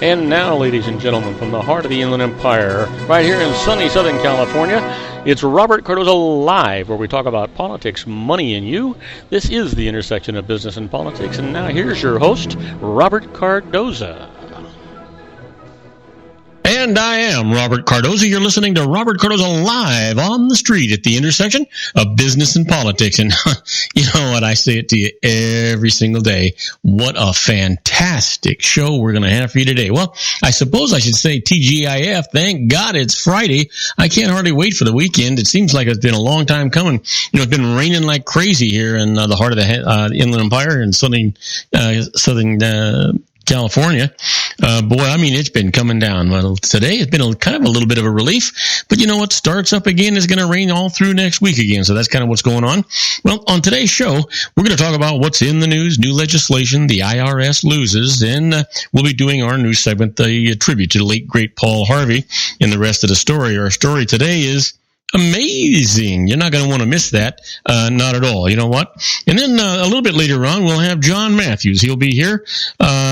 And now, ladies and gentlemen, from the heart of the Inland Empire, right here in sunny Southern California, it's Robert Cardoza Live, where we talk about politics, money, and you. This is the intersection of business and politics. And now here's your host, Robert Cardoza. And I am Robert Cardoza. You're listening to Robert Cardoza Live on the street at the intersection of business and politics. And you know what? I say it to you every single day. What a fantastic show we're going to have for you today. Well, I suppose I should say TGIF. Thank God it's Friday. I can't hardly wait for the weekend. It seems like it's been a long time coming. You know, it's been raining like crazy here in the heart of the Inland Empire in southern California. Boy, I mean, it's been coming down. Well, today it's been kind of a little bit of a relief, but you know what? Starts up again is going to rain all through next week again. So that's kind of what's going on. Well, on today's show, we're going to talk about what's in the news, new legislation, the IRS loses, and we'll be doing our news segment, the tribute to the late, great Paul Harvey, and the rest of the story. Our story today is amazing. You're not going to want to miss that. Not at all. You know what? And then a little bit later on, we'll have Jon Matthews. He'll be here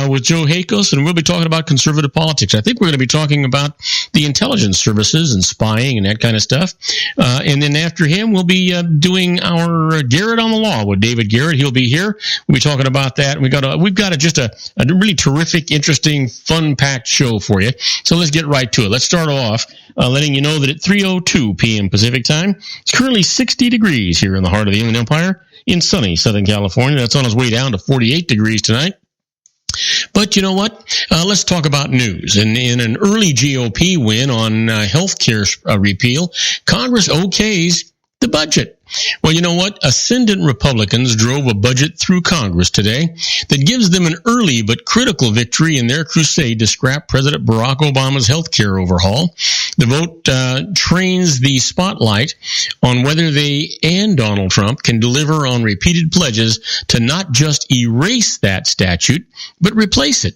with Joe Hakos, and we'll be talking about conservative politics. I think we're going to be talking about the intelligence services and spying and that kind of stuff. And then after him, we'll be doing our Garrett On The Law with David Garrett. He'll be here. We'll be talking about that. We've got just a really terrific, interesting, fun-packed show for you. So let's get right to it. Let's start off letting you know that at 3:02 p.m. Pacific time, it's currently 60 degrees here in the heart of the Inland Empire in sunny Southern California. That's on its way down to 48 degrees tonight. But you know what? Let's talk about news. And in an early GOP win on health care repeal, Congress okays the budget. Well, you know what? Ascendant Republicans drove a budget through Congress today that gives them an early but critical victory in their crusade to scrap President Barack Obama's health care overhaul. The vote trains the spotlight on whether they and Donald Trump can deliver on repeated pledges to not just erase that statute, but replace it,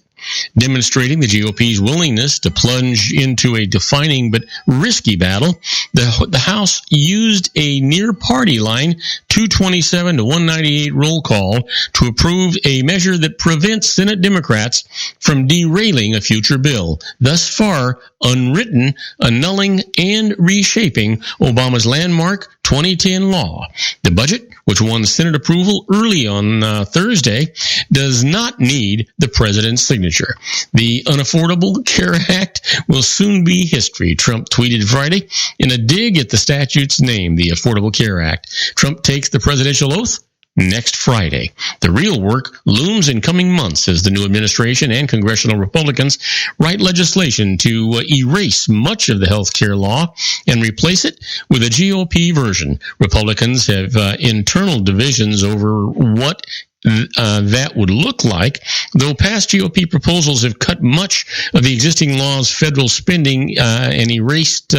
demonstrating the GOP's willingness to plunge into a defining but risky battle. The House used a near-party line 227 to 198 roll call to approve a measure that prevents Senate Democrats from derailing a future bill, thus far unwritten, annulling, and reshaping Obama's landmark 2010 law. The budget, which won Senate approval early on Thursday, does not need the president's signature. The Unaffordable Care Act will soon be history, Trump tweeted Friday in a dig at the statute's name, the Affordable Care Act. Trump takes the presidential oath next Friday. The real work looms in coming months as the new administration and congressional Republicans write legislation to erase much of the health care law and replace it with a GOP version. Republicans have internal divisions over what that would look like, though past GOP proposals have cut much of the existing law's federal spending and erased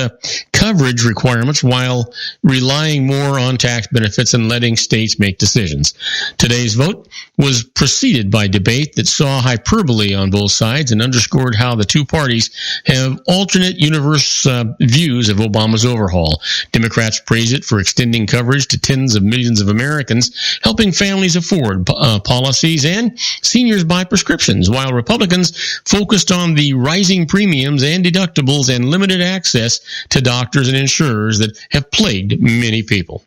coverage requirements while relying more on tax benefits and letting states make decisions. Today's vote was preceded by debate that saw hyperbole on both sides and underscored how the two parties have alternate universe views of Obama's overhaul. Democrats praise it for extending coverage to tens of millions of Americans, helping families afford policies and seniors buy prescriptions, while Republicans focused on the rising premiums and deductibles and limited access to doctors and insurers that have plagued many people.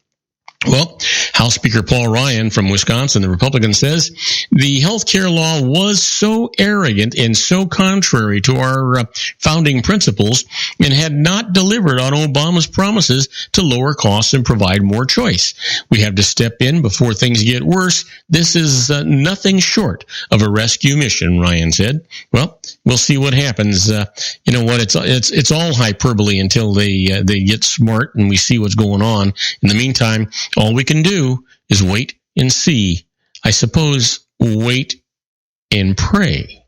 Well, House Speaker Paul Ryan from Wisconsin, the Republican, says the health care law was so arrogant and so contrary to our founding principles and had not delivered on Obama's promises to lower costs and provide more choice. We have to step in before things get worse. This is nothing short of a rescue mission, Ryan said. Well, we'll see what happens. You know what? It's all hyperbole until they get smart and we see what's going on. In the meantime, all we can do is wait and see. I suppose wait and pray.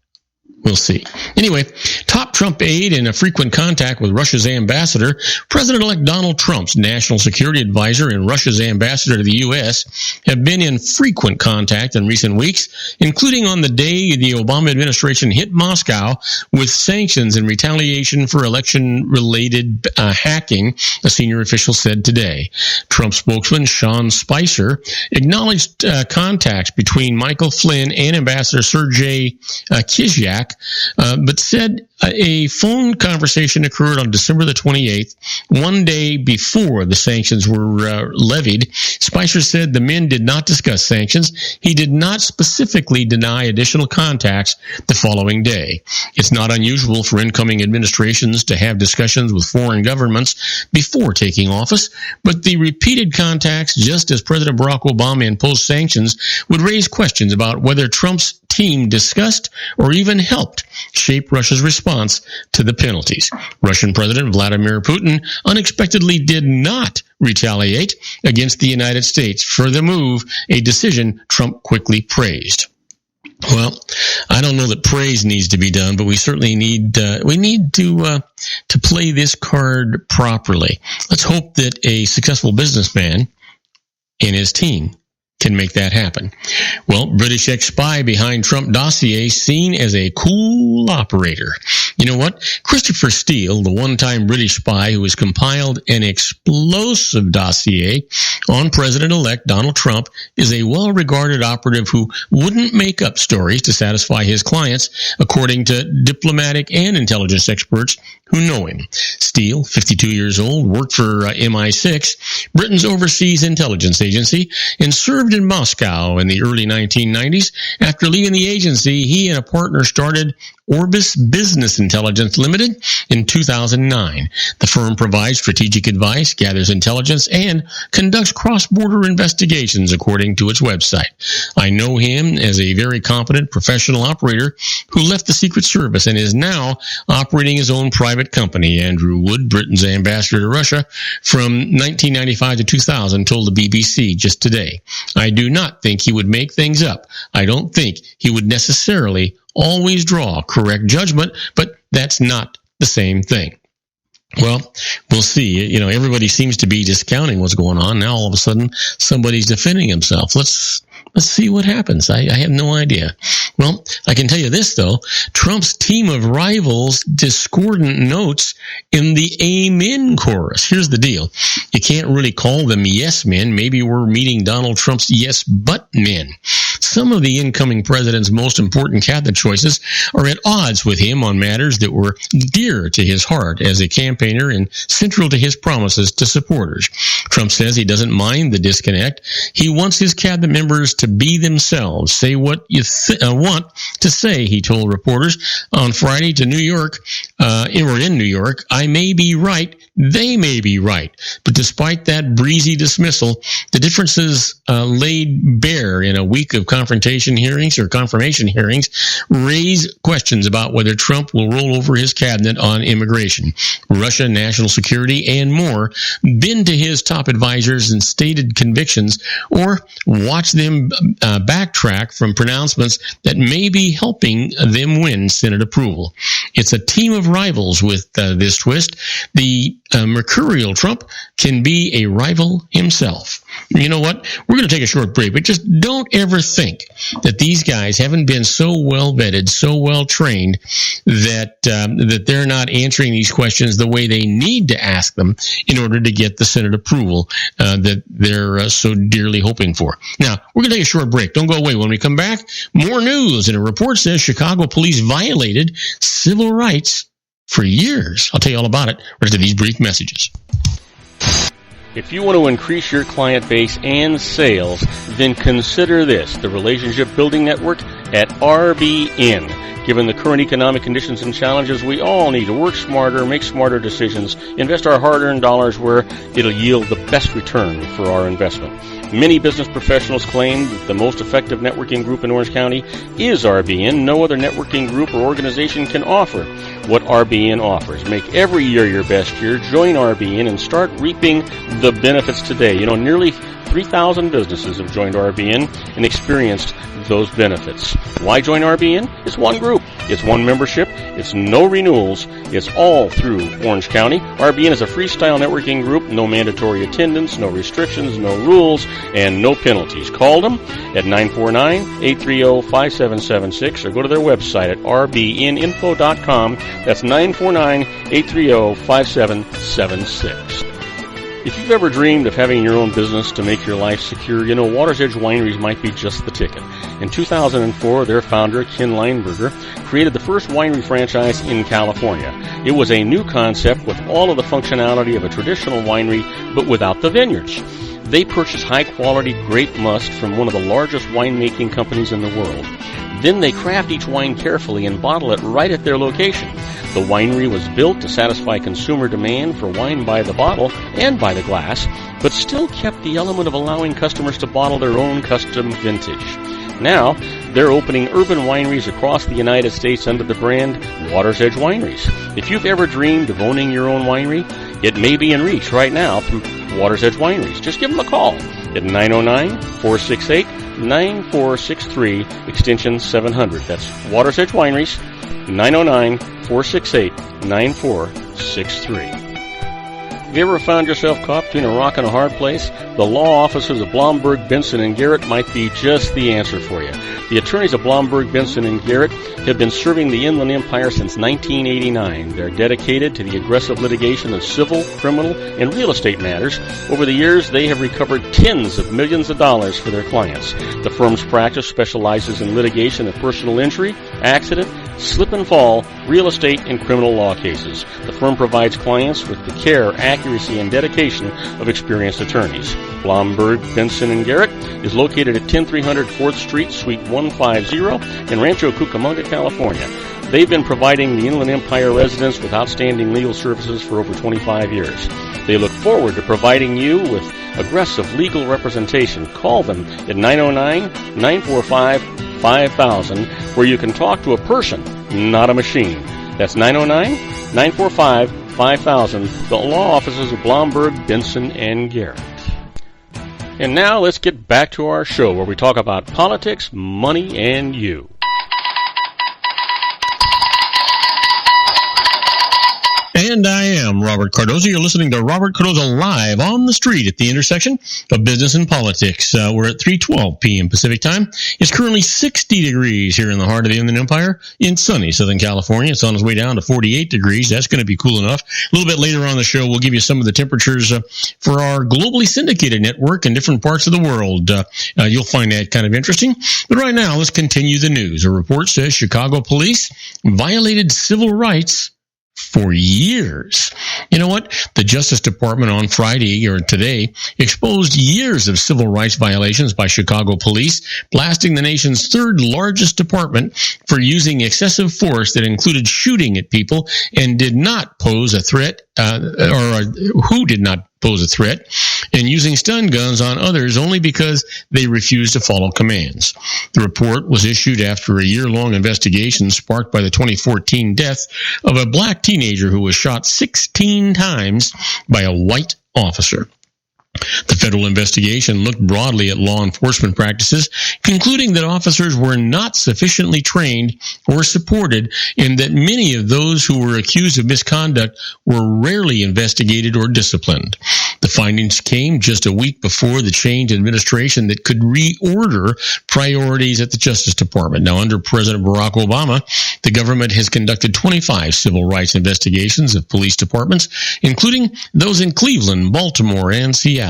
We'll see. Anyway, top Trump aide and a frequent contact with Russia's ambassador, President-elect Donald Trump's national security advisor and Russia's ambassador to the U.S. have been in frequent contact in recent weeks, including on the day the Obama administration hit Moscow with sanctions in retaliation for election-related hacking, a senior official said today. Trump spokesman Sean Spicer acknowledged contacts between Michael Flynn and Ambassador Sergei Kislyak but said a phone conversation occurred on December the 28th, one day before the sanctions were levied. Spicer said the men did not discuss sanctions. He did not specifically deny additional contacts the following day. It's not unusual for incoming administrations to have discussions with foreign governments before taking office, but the repeated contacts just as President Barack Obama imposed sanctions would raise questions about whether Trump's team discussed or even helped shape Russia's response to the penalties. Russian President Vladimir Putin unexpectedly did not retaliate against the United States for the move, a decision Trump quickly praised. Well, I don't know that praise needs to be done, but we certainly need to play this card properly. Let's hope that a successful businessman and his team can make that happen. Well, British ex-spy behind Trump dossier seen as a cool operator. You know what? Christopher Steele, the one-time British spy who has compiled an explosive dossier on President-elect Donald Trump, is a well-regarded operative who wouldn't make up stories to satisfy his clients, according to diplomatic and intelligence experts who know him. Steele, 52 years old, worked for MI6, Britain's overseas intelligence agency, and served in Moscow in the early 1990s. After leaving the agency, he and a partner started Orbis Business Intelligence Limited in 2009. The firm provides strategic advice, gathers intelligence, and conducts cross-border investigations, according to its website. I know him as a very competent professional operator who left the Secret Service and is now operating his own private company. Andrew Wood, Britain's ambassador to Russia from 1995 to 2000, told the BBC just today. I do not think he would make things up. I don't think he would necessarily always draw correct judgment, but that's not the same thing. Well, we'll see. You know, everybody seems to be discounting what's going on. Now, all of a sudden, somebody's defending himself. Let's see what happens. I have no idea. Well, I can tell you this, though. Trump's team of rivals discordant notes in the Amen chorus. Here's the deal. You can't really call them yes men. Maybe we're meeting Donald Trump's yes but men. Some of the incoming president's most important cabinet choices are at odds with him on matters that were dear to his heart as a campaigner and central to his promises to supporters. Trump says he doesn't mind the disconnect. He wants his cabinet members to be themselves, say what you want to say, he told reporters on Friday to New York, or in New York. I may be right, they may be right. But despite that breezy dismissal, the differences laid bare in a week of confirmation hearings raise questions about whether Trump will roll over his cabinet on immigration, Russia, national security, and more, bend to his top advisors and stated convictions, or watch them backtrack from pronouncements that may be helping them win Senate approval. It's a team of rivals with this twist. The mercurial Trump can be a rival himself. You know what? We're going to take a short break, but just don't ever think that these guys haven't been so well vetted, so well trained that they're not answering these questions the way they need to ask them in order to get the Senate approval that they're so dearly hoping for. Now, we're going to take a short break. Don't go away. When we come back, more news. And a report says Chicago police violated civil rights for years. I'll tell you all about it right after these brief messages. If you want to increase your client base and sales, then consider this, the Relationship Building Network at RBN. Given the current economic conditions and challenges, we all need to work smarter, make smarter decisions, invest our hard-earned dollars where it'll yield the best return for our investment. Many business professionals claim that the most effective networking group in Orange County is RBN. No other networking group or organization can offer what RBN offers. Make every year your best year. Join RBN and start reaping the benefits today. You know, nearly 3,000 businesses have joined RBN and experienced those benefits. Why join RBN? It's one group. It's one membership. It's no renewals. It's all through Orange County. RBN is a freestyle networking group. No mandatory attendance, no restrictions, no rules, and no penalties. Call them at 949-830-5776 or go to their website at rbninfo.com. That's 949-830-5776. If you've ever dreamed of having your own business to make your life secure, you know, Water's Edge Wineries might be just the ticket. In 2004, their founder, Ken Lineberger, created the first winery franchise in California. It was a new concept with all of the functionality of a traditional winery, but without the vineyards. They purchase high-quality grape must from one of the largest winemaking companies in the world. Then they craft each wine carefully and bottle it right at their location. The winery was built to satisfy consumer demand for wine by the bottle and by the glass, but still kept the element of allowing customers to bottle their own custom vintage. Now, they're opening urban wineries across the United States under the brand Water's Edge Wineries. If you've ever dreamed of owning your own winery, it may be in reach right now through Water's Edge Wineries. Just give them a call at 909-468-9463, extension 700. That's Water's Edge Wineries, 909-468-9463. Have you ever found yourself caught between a rock and a hard place? The law offices of Blomberg, Benson, and Garrett might be just the answer for you. The attorneys of Blomberg, Benson, and Garrett have been serving the Inland Empire since 1989. They're dedicated to the aggressive litigation of civil, criminal, and real estate matters. Over the years, they have recovered tens of millions of dollars for their clients. The firm's practice specializes in litigation of personal injury, accident, slip and fall, real estate, and criminal law cases. The firm provides clients with the care, accuracy, and dedication of experienced attorneys. Blomberg, Benson, and Garrett is located at 10300 4th Street, Suite 150 in Rancho Cucamonga, California. They've been providing the Inland Empire residents with outstanding legal services for over 25 years. They look forward to providing you with aggressive legal representation. Call them at 909-945-5000, where you can talk to a person, not a machine. That's 909-945-5000, the law offices of Blomberg, Benson, and Garrett. And now let's get back to our show where we talk about politics, money, and you. And I am Robert Cardoza. You're listening to Robert Cardoza live on the street at the intersection of business and politics. We're at 3:12 p.m. Pacific time. It's currently 60 degrees here in the heart of the Inland Empire in sunny Southern California. It's on its way down to 48 degrees. That's going to be cool enough. A little bit later on the show, we'll give you some of the temperatures for our globally syndicated network in different parts of the world. You'll find that kind of interesting. But right now, let's continue the news. A report says Chicago police violated civil rights for years. You know what? The Justice Department on Friday or today exposed years of civil rights violations by Chicago police, blasting the nation's third largest department for using excessive force that included shooting at people and did not pose a threat, who did not pose a threat, and using stun guns on others only because they refused to follow commands. The report was issued after a year-long investigation sparked by the 2014 death of a black teenager who was shot 16 times by a white officer. The federal investigation looked broadly at law enforcement practices, concluding that officers were not sufficiently trained or supported, and that many of those who were accused of misconduct were rarely investigated or disciplined. The findings came just a week before the change in administration that could reorder priorities at the Justice Department. Now, under President Barack Obama, the government has conducted 25 civil rights investigations of police departments, including those in Cleveland, Baltimore, and Seattle.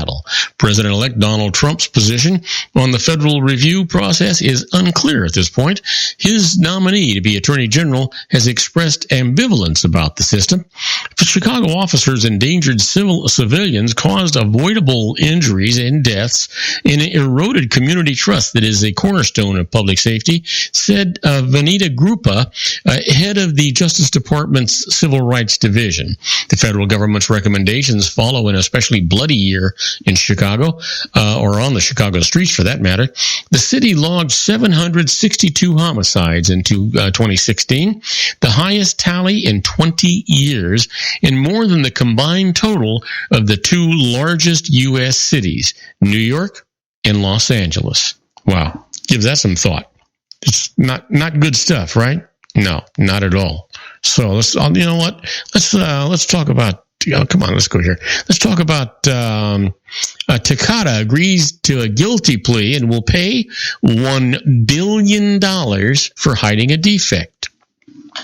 President-elect Donald Trump's position on the federal review process is unclear at this point. His nominee to be Attorney General has expressed ambivalence about the system. But Chicago officers endangered civilians, caused avoidable injuries and deaths, and eroded community trust that is a cornerstone of public safety, said Vanita Grupa, head of the Justice Department's Civil Rights Division. The federal government's recommendations follow an especially bloody year in Chicago, or on the Chicago streets for that matter. The city logged 762 homicides in 2016, the highest tally in 20 years, and more than the combined total of the two largest U.S. cities, New York and Los Angeles. Wow. Give that some thought. It's not good stuff, right? No, not at all. So let's, you know what? Let's talk about, come on, let's go here. Let's talk about Takata agrees to a guilty plea and will pay $1 billion for hiding a defect.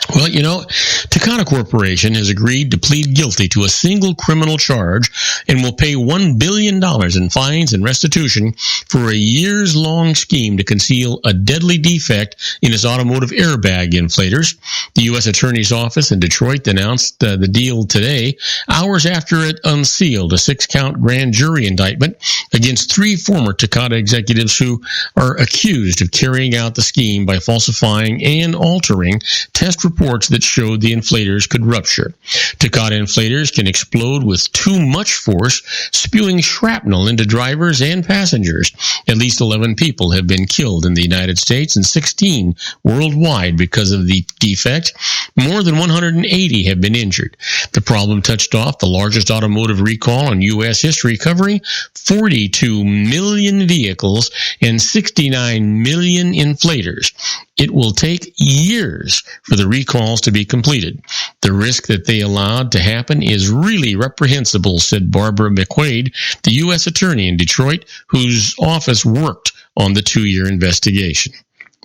Well, Takata Corporation has agreed to plead guilty to a single criminal charge and will pay $1 billion in fines and restitution for a years-long scheme to conceal a deadly defect in its automotive airbag inflators. The U.S. Attorney's Office in Detroit announced the deal today, hours after it unsealed a 6-count grand jury indictment against 3 former Takata executives who are accused of carrying out the scheme by falsifying and altering test reports that showed the inflators could rupture. Takata inflators can explode with too much force, spewing shrapnel into drivers and passengers. At least 11 people have been killed in the United States and 16 worldwide because of the defect. More than 180 have been injured. The problem touched off the largest automotive recall in U.S. history, covering 42 million vehicles and 69 million inflators. It will take years for the recalls to be completed. The risk that they allowed to happen is really reprehensible, said Barbara McQuaid, the U.S. Attorney in Detroit, whose office worked on the 2-year investigation.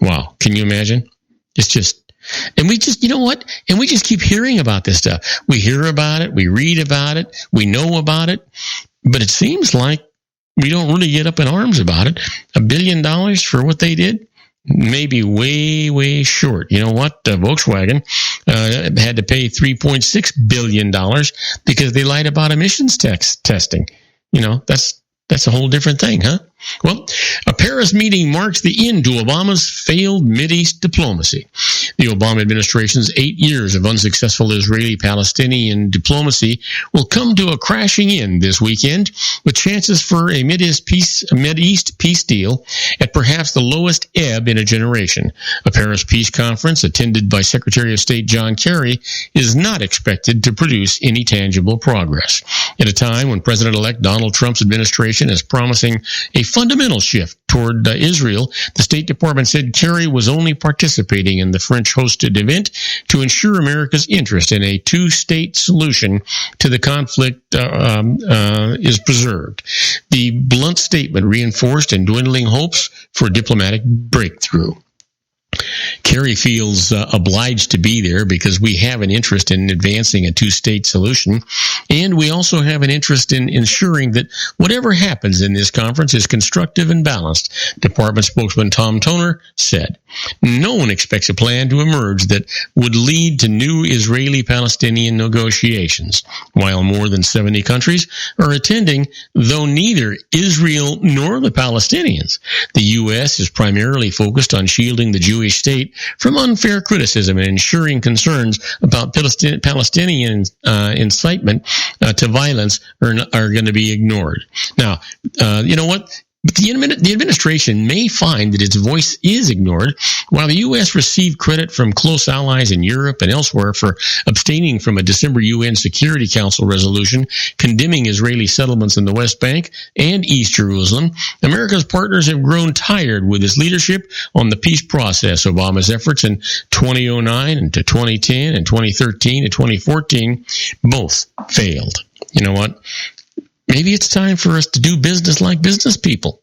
Wow, can you imagine? It's just... And we just, And we just keep hearing about this stuff. We hear about it, we read about it, we know about it, but it seems like we don't really get up in arms about it. $1 billion for what they did? Maybe way, way short. You know what? Volkswagen had to pay $3.6 billion because they lied about emissions testing. That's a whole different thing, huh? Well, a Paris meeting marks the end to Obama's failed Mideast diplomacy. The Obama administration's 8 years of unsuccessful Israeli-Palestinian diplomacy will come to a crashing end this weekend, with chances for a Mideast peace deal at perhaps the lowest ebb in a generation. A Paris peace conference attended by Secretary of State John Kerry is not expected to produce any tangible progress. At a time when President-elect Donald Trump's administration is promising a fundamental shift toward Israel, the State Department said Kerry was only participating in the French-hosted event to ensure America's interest in a 2-state solution to the conflict is preserved. The blunt statement reinforced in dwindling hopes for a diplomatic breakthrough. Kerry feels obliged to be there because we have an interest in advancing a 2-state solution, and we also have an interest in ensuring that whatever happens in this conference is constructive and balanced, Department spokesman Tom Toner said. No one expects a plan to emerge that would lead to new Israeli-Palestinian negotiations. While more than 70 countries are attending, though neither Israel nor the Palestinians, the U.S. is primarily focused on shielding the Jewish state from unfair criticism and ensuring concerns about Palestinian incitement to violence are going to be ignored. Now, you know what? But the administration may find that its voice is ignored, while the U.S. received credit from close allies in Europe and elsewhere for abstaining from a December UN Security Council resolution condemning Israeli settlements in the West Bank and East Jerusalem. America's partners have grown tired with its leadership on the peace process. Obama's efforts in 2009 and to 2010 and 2013 and 2014 both failed. You know what? Maybe it's time for us to do business like business people.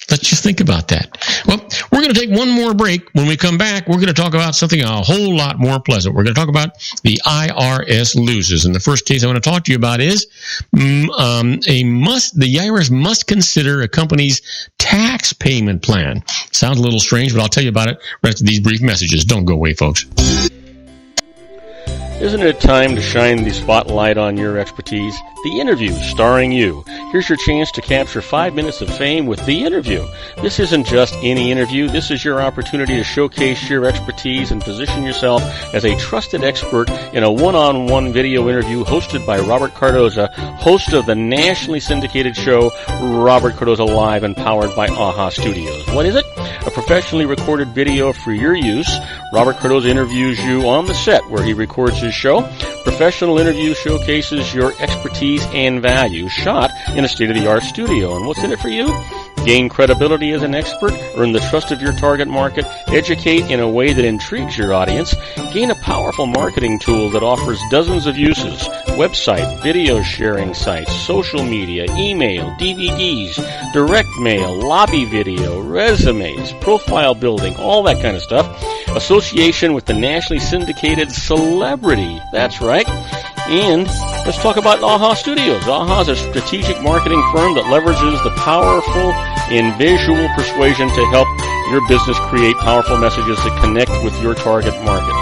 Let's just think about that. Well, we're going to take one more break. When we come back, we're going to talk about something a whole lot more pleasant. We're going to talk about the IRS loses. And the first case I want to talk to you about is the IRS must consider a company's tax payment plan. Sounds a little strange, but I'll tell you about it right after these brief messages. Don't go away, folks. Isn't it time to shine the spotlight on your expertise? The Interview, starring you. Here's your chance to capture 5 minutes of fame with The Interview. This isn't just any interview. This is your opportunity to showcase your expertise and position yourself as a trusted expert in a one-on-one video interview hosted by Robert Cardoza, host of the nationally syndicated show Robert Cardoza Live and powered by AHA Studios. What is it? A professionally recorded video for your use. Robert Cardoza interviews you on the set where he records his show. Professional interview showcases your expertise and value, shot in a state-of-the-art studio. And what's in it for you? Gain credibility as an expert, earn the trust of your target market, educate in a way that intrigues your audience, gain a powerful marketing tool that offers dozens of uses, website, video sharing sites, social media, email, DVDs, direct mail, lobby video, resumes, profile building, all that kind of stuff. association with the nationally syndicated celebrity. That's right. And let's talk about AHA Studios. AHA is a strategic marketing firm that leverages the powerful and visual persuasion to help your business create powerful messages that connect with your target market.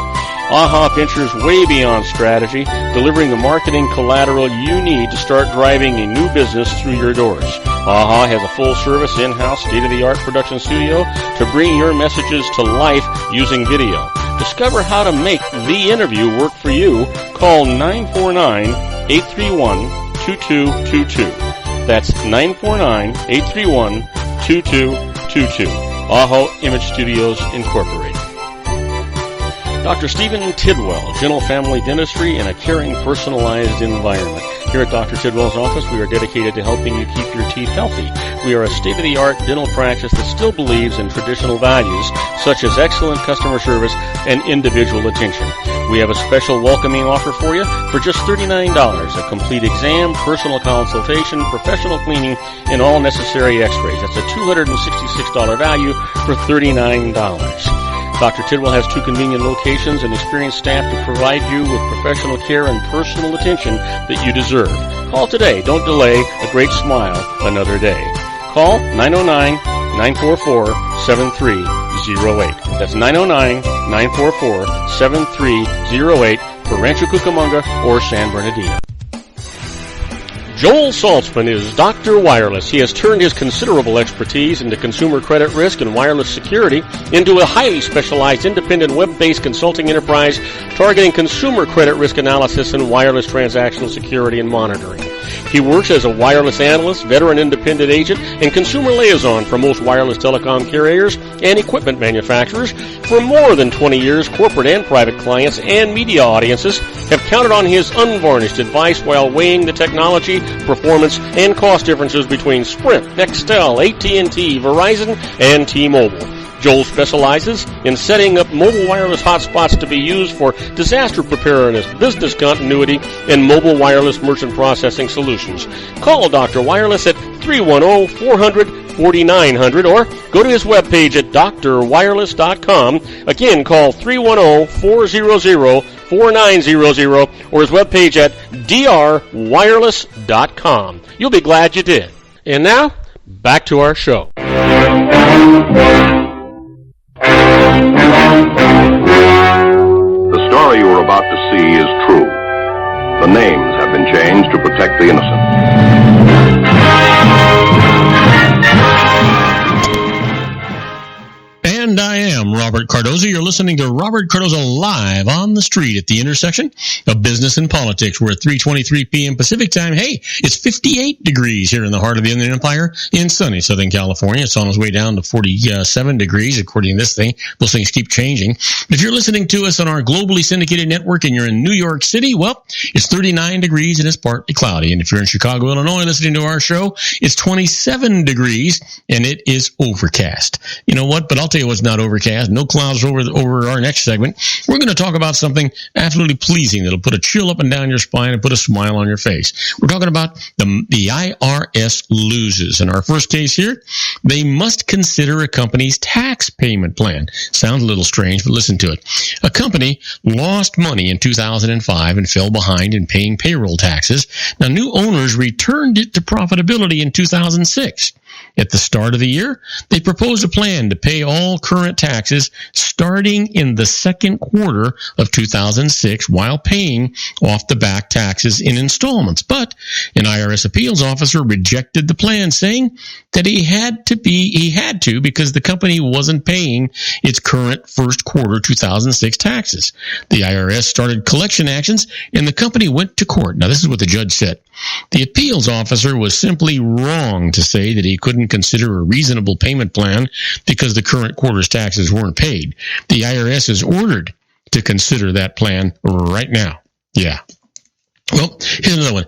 AHA ventures way beyond strategy, delivering the marketing collateral you need to start driving a new business through your doors. AHA has a full-service, in-house, state-of-the-art production studio to bring your messages to life using video. Discover how to make the interview work for you. Call 949-831-2222. That's 949-831-2222. AHA Image Studios Incorporated. Dr. Stephen Tidwell, Gentle Family Dentistry in a caring, personalized environment. Here at Dr. Tidwell's office, we are dedicated to helping you keep your teeth healthy. We are a state-of-the-art dental practice that still believes in traditional values, such as excellent customer service and individual attention. We have a special welcoming offer for you for just $39, a complete exam, personal consultation, professional cleaning, and all necessary x-rays. That's a $266 value for $39. Dr. Tidwell has 2 convenient locations and experienced staff to provide you with professional care and personal attention that you deserve. Call today. Don't delay a great smile another day. Call 909-944-7308. That's 909-944-7308 for Rancho Cucamonga or San Bernardino. Joel Saltzman is Dr. Wireless. He has turned his considerable expertise into consumer credit risk and wireless security into a highly specialized independent web-based consulting enterprise targeting consumer credit risk analysis and wireless transactional security and monitoring. He works as a wireless analyst, veteran independent agent, and consumer liaison for most wireless telecom carriers and equipment manufacturers. For more than 20 years, corporate and private clients and media audiences have counted on his unvarnished advice while weighing the technology, performance, and cost differences between Sprint, Nextel, AT&T, Verizon, and T-Mobile. Joel specializes in setting up mobile wireless hotspots to be used for disaster preparedness, business continuity, and mobile wireless merchant processing solutions. Call Dr. Wireless at 310-400-4900 or go to his webpage at drwireless.com. Again, call 310-400-4900 or his webpage at drwireless.com. You'll be glad you did. And now, back to our show. The story you are about to see is true. The names have been changed to protect the innocent. And I am Robert Cardoza. You're listening to Robert Cardoza live on the street at the intersection of business and politics. We're at 3:23 p.m. Pacific time. Hey, it's 58 degrees here in the heart of the Inland Empire in sunny Southern California. It's on its way down to 47 degrees, according to this thing. Those things keep changing. If you're listening to us on our globally syndicated network and you're in New York City, well, it's 39 degrees and it's partly cloudy. And if you're in Chicago, Illinois, listening to our show, it's 27 degrees and it is overcast. You know what? But I'll tell you what's not overcast. No clouds over our next segment. We're going to talk about something absolutely pleasing that'll put a chill up and down your spine and put a smile on your face. We're talking about the IRS loses. In our first case here, they must consider a company's tax payment plan. Sounds a little strange, but listen to it. A company lost money in 2005 and fell behind in paying payroll taxes. Now, new owners returned it to profitability in 2006. At the start of the year, they proposed a plan to pay all current taxes starting in the second quarter of 2006 while paying off the back taxes in installments. But an IRS appeals officer rejected the plan, saying that he had to because the company wasn't paying its current first quarter 2006 taxes. The IRS started collection actions and the company went to court. Now, this is what the judge said. The appeals officer was simply wrong to say that he couldn't consider a reasonable payment plan because the current quarter's taxes weren't paid. The IRS is ordered to consider that plan right now. Yeah. Well, here's another one.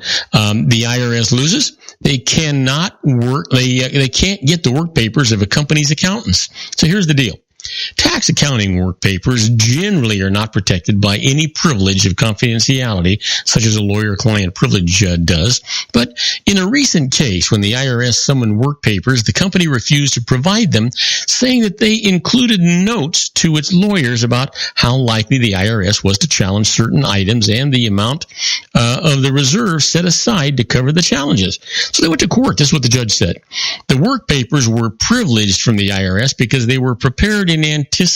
The IRS loses. They cannot work. They can't get the work papers of a company's accountants. So here's the deal. Tax tax accounting work papers generally are not protected by any privilege of confidentiality, such as a lawyer-client privilege does. But in a recent case, when the IRS summoned work papers, the company refused to provide them, saying that they included notes to its lawyers about how likely the IRS was to challenge certain items and the amount of the reserve set aside to cover the challenges. So they went to court. This is what the judge said. The work papers were privileged from the IRS because they were prepared in anticipation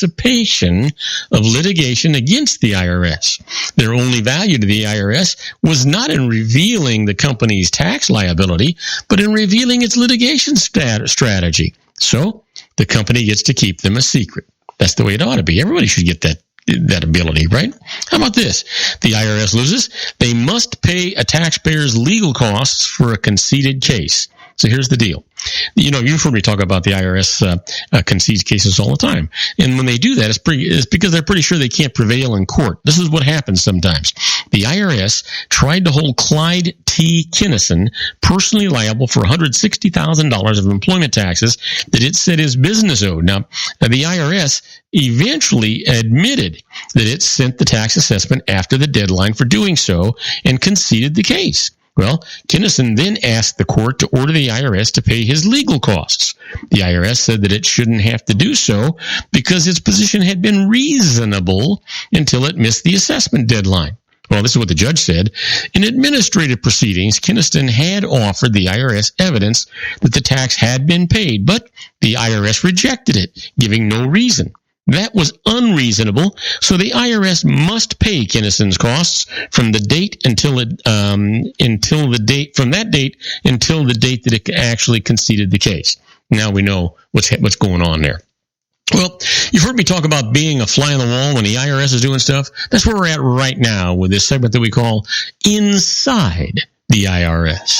of litigation against the IRS. Their only value to the IRS was not in revealing the company's tax liability, but in revealing its litigation strategy. So the company gets to keep them a secret. That's the way it ought to be. Everybody should get that ability, right? How about this? The IRS loses. They must pay a taxpayer's legal costs for a conceded case. So here's the deal. You know, you've heard me talk about the IRS concedes cases all the time. And when they do that, it's because they're pretty sure they can't prevail in court. This is what happens sometimes. The IRS tried to hold Clyde T. Kinnison personally liable for $160,000 of employment taxes that it said his business owed. Now, the IRS eventually admitted that it sent the tax assessment after the deadline for doing so and conceded the case. Well, Kinnison then asked the court to order the IRS to pay his legal costs. The IRS said that it shouldn't have to do so because its position had been reasonable until it missed the assessment deadline. Well, this is what the judge said. In administrative proceedings, Kinnison had offered the IRS evidence that the tax had been paid, but the IRS rejected it, giving no reason. That was unreasonable, so the IRS must pay Kinnison's costs from the date until the date that it actually conceded the case. Now we know what's going on there. Well, you've heard me talk about being a fly on the wall when the IRS is doing stuff. That's where we're at right now with this segment that we call Inside the IRS.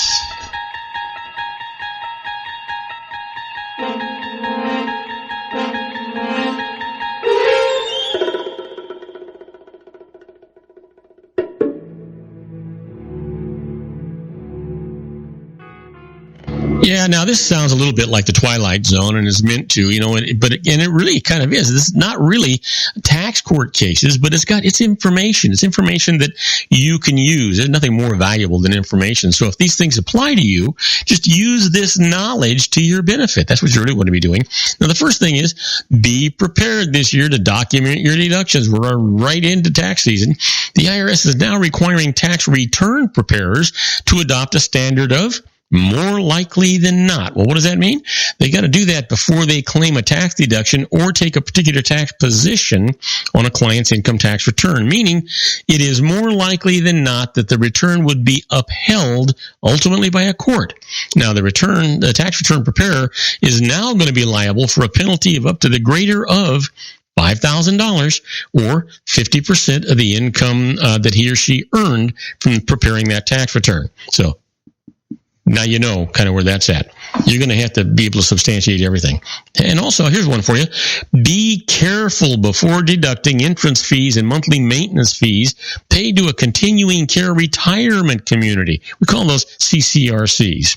Yeah, now this sounds a little bit like the Twilight Zone and is meant to, but it really kind of is. This is not really tax court cases, but it's information. It's information that you can use. There's nothing more valuable than information. So if these things apply to you, just use this knowledge to your benefit. That's what you really want to be doing. Now, the first thing is be prepared this year to document your deductions. We're right into tax season. The IRS is now requiring tax return preparers to adopt a standard of more likely than not. Well, what does that mean? They got to do that before they claim a tax deduction or take a particular tax position on a client's income tax return, meaning it is more likely than not that the return would be upheld ultimately by a court. Now, the tax return preparer is now going to be liable for a penalty of up to the greater of $5,000 or 50% of the income that he or she earned from preparing that tax return. So now you know kind of where that's at. You're going to have to be able to substantiate everything. And also, here's one for you. Be careful before deducting entrance fees and monthly maintenance fees paid to a continuing care retirement community. We call those CCRCs.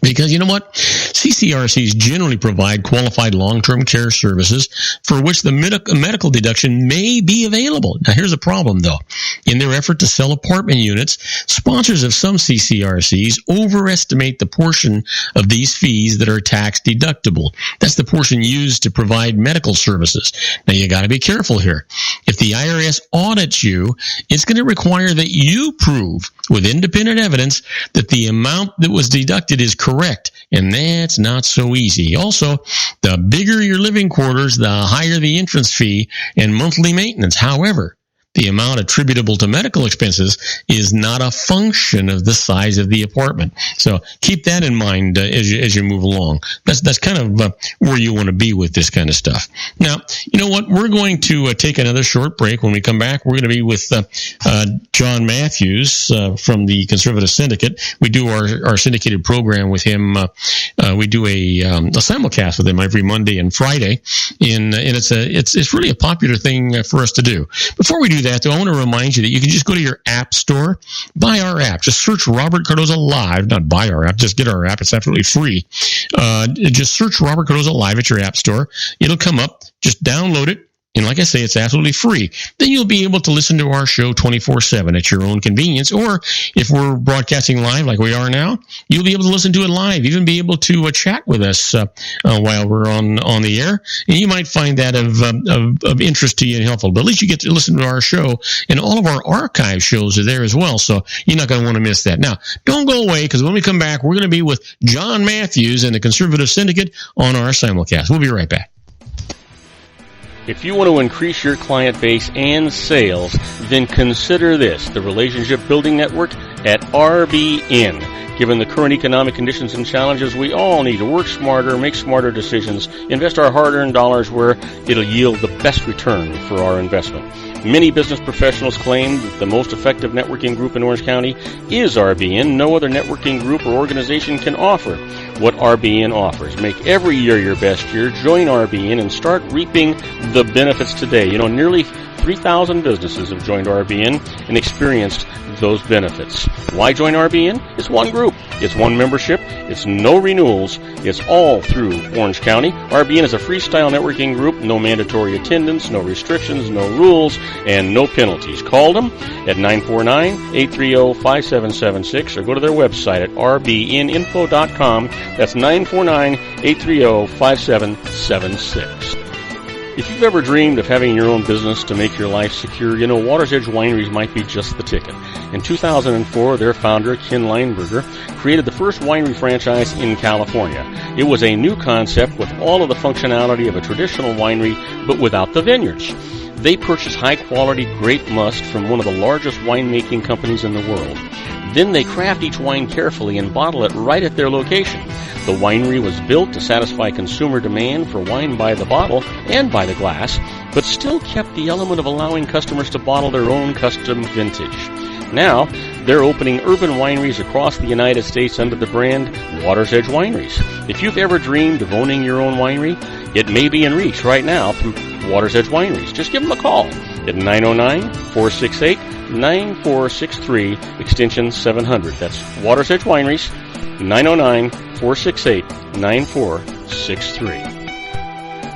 Because you know what? CCRCs generally provide qualified long-term care services for which the medical deduction may be available. Now, here's the problem, though. In their effort to sell apartment units, sponsors of some CCRCs overestimate the portion of these fees that are tax deductible. That's the portion used to provide medical services. Now, you got to be careful here. If the IRS audits you, it's going to require that you prove with independent evidence that the amount that was deducted is correct, and that's not so easy. Also, the bigger your living quarters, the higher the entrance fee and monthly maintenance. However, the amount attributable to medical expenses is not a function of the size of the apartment. So keep that in mind as you move along. That's kind of where you want to be with this kind of stuff. Now, you know what? We're going to take another short break. When we come back, we're going to be with Jon Matthews from the Conservative Syndicate. We do our syndicated program with him. We do a simulcast with him every Monday and Friday, and it's really a popular thing for us to do. Before we do that, though, I want to remind you that you can just go to your app store, buy our app. Just search Robert Cardoza Live, not buy our app, just get our app. It's absolutely free. Just search Robert Cardoza Live at your app store. It'll come up. just download it. And like I say, it's absolutely free. Then you'll be able to listen to our show 24/7 at your own convenience. Or if we're broadcasting live like we are now, you'll be able to listen to it live, even be able to chat with us while we're on the air. And you might find that of interest to you and helpful. But at least you get to listen to our show, and all of our archive shows are there as well. So you're not going to want to miss that. Now, don't go away, because when we come back, we're going to be with Jon Matthews and the Conservative Syndicate on our simulcast. We'll be right back. If you want to increase your client base and sales, then consider this, the Relationship Building Network at RBN. Given the current economic conditions and challenges, we all need to work smarter, make smarter decisions, invest our hard-earned dollars where it'll yield the best return for our investment. Many business professionals claim that the most effective networking group in Orange County is RBN. No other networking group or organization can offer what RBN offers. Make every year your best year. Join RBN and start reaping the benefits today. Nearly 3,000 businesses have joined RBN and experienced those benefits. Why join RBN? It's one group. It's one membership. It's no renewals. It's all through Orange County. RBN is a freestyle networking group. No mandatory attendance, no restrictions, no rules, and no penalties. Call them at 949-830-5776 or go to their website at rbninfo.com. That's 949-830-5776. If you've ever dreamed of having your own business to make your life secure, Water's Edge Wineries might be just the ticket. In 2004, their founder, Ken Lineberger, created the first winery franchise in California. It was a new concept with all of the functionality of a traditional winery, but without the vineyards. They purchased high-quality grape must from one of the largest winemaking companies in the world. Then they craft each wine carefully and bottle it right at their location. The winery was built to satisfy consumer demand for wine by the bottle and by the glass, but still kept the element of allowing customers to bottle their own custom vintage. Now, they're opening urban wineries across the United States under the brand Water's Edge Wineries. If you've ever dreamed of owning your own winery, it may be in reach right now through Water's Edge Wineries. Just give them a call at 909-468-9463, extension 700. That's Water's Edge Wineries, 909-468-9463.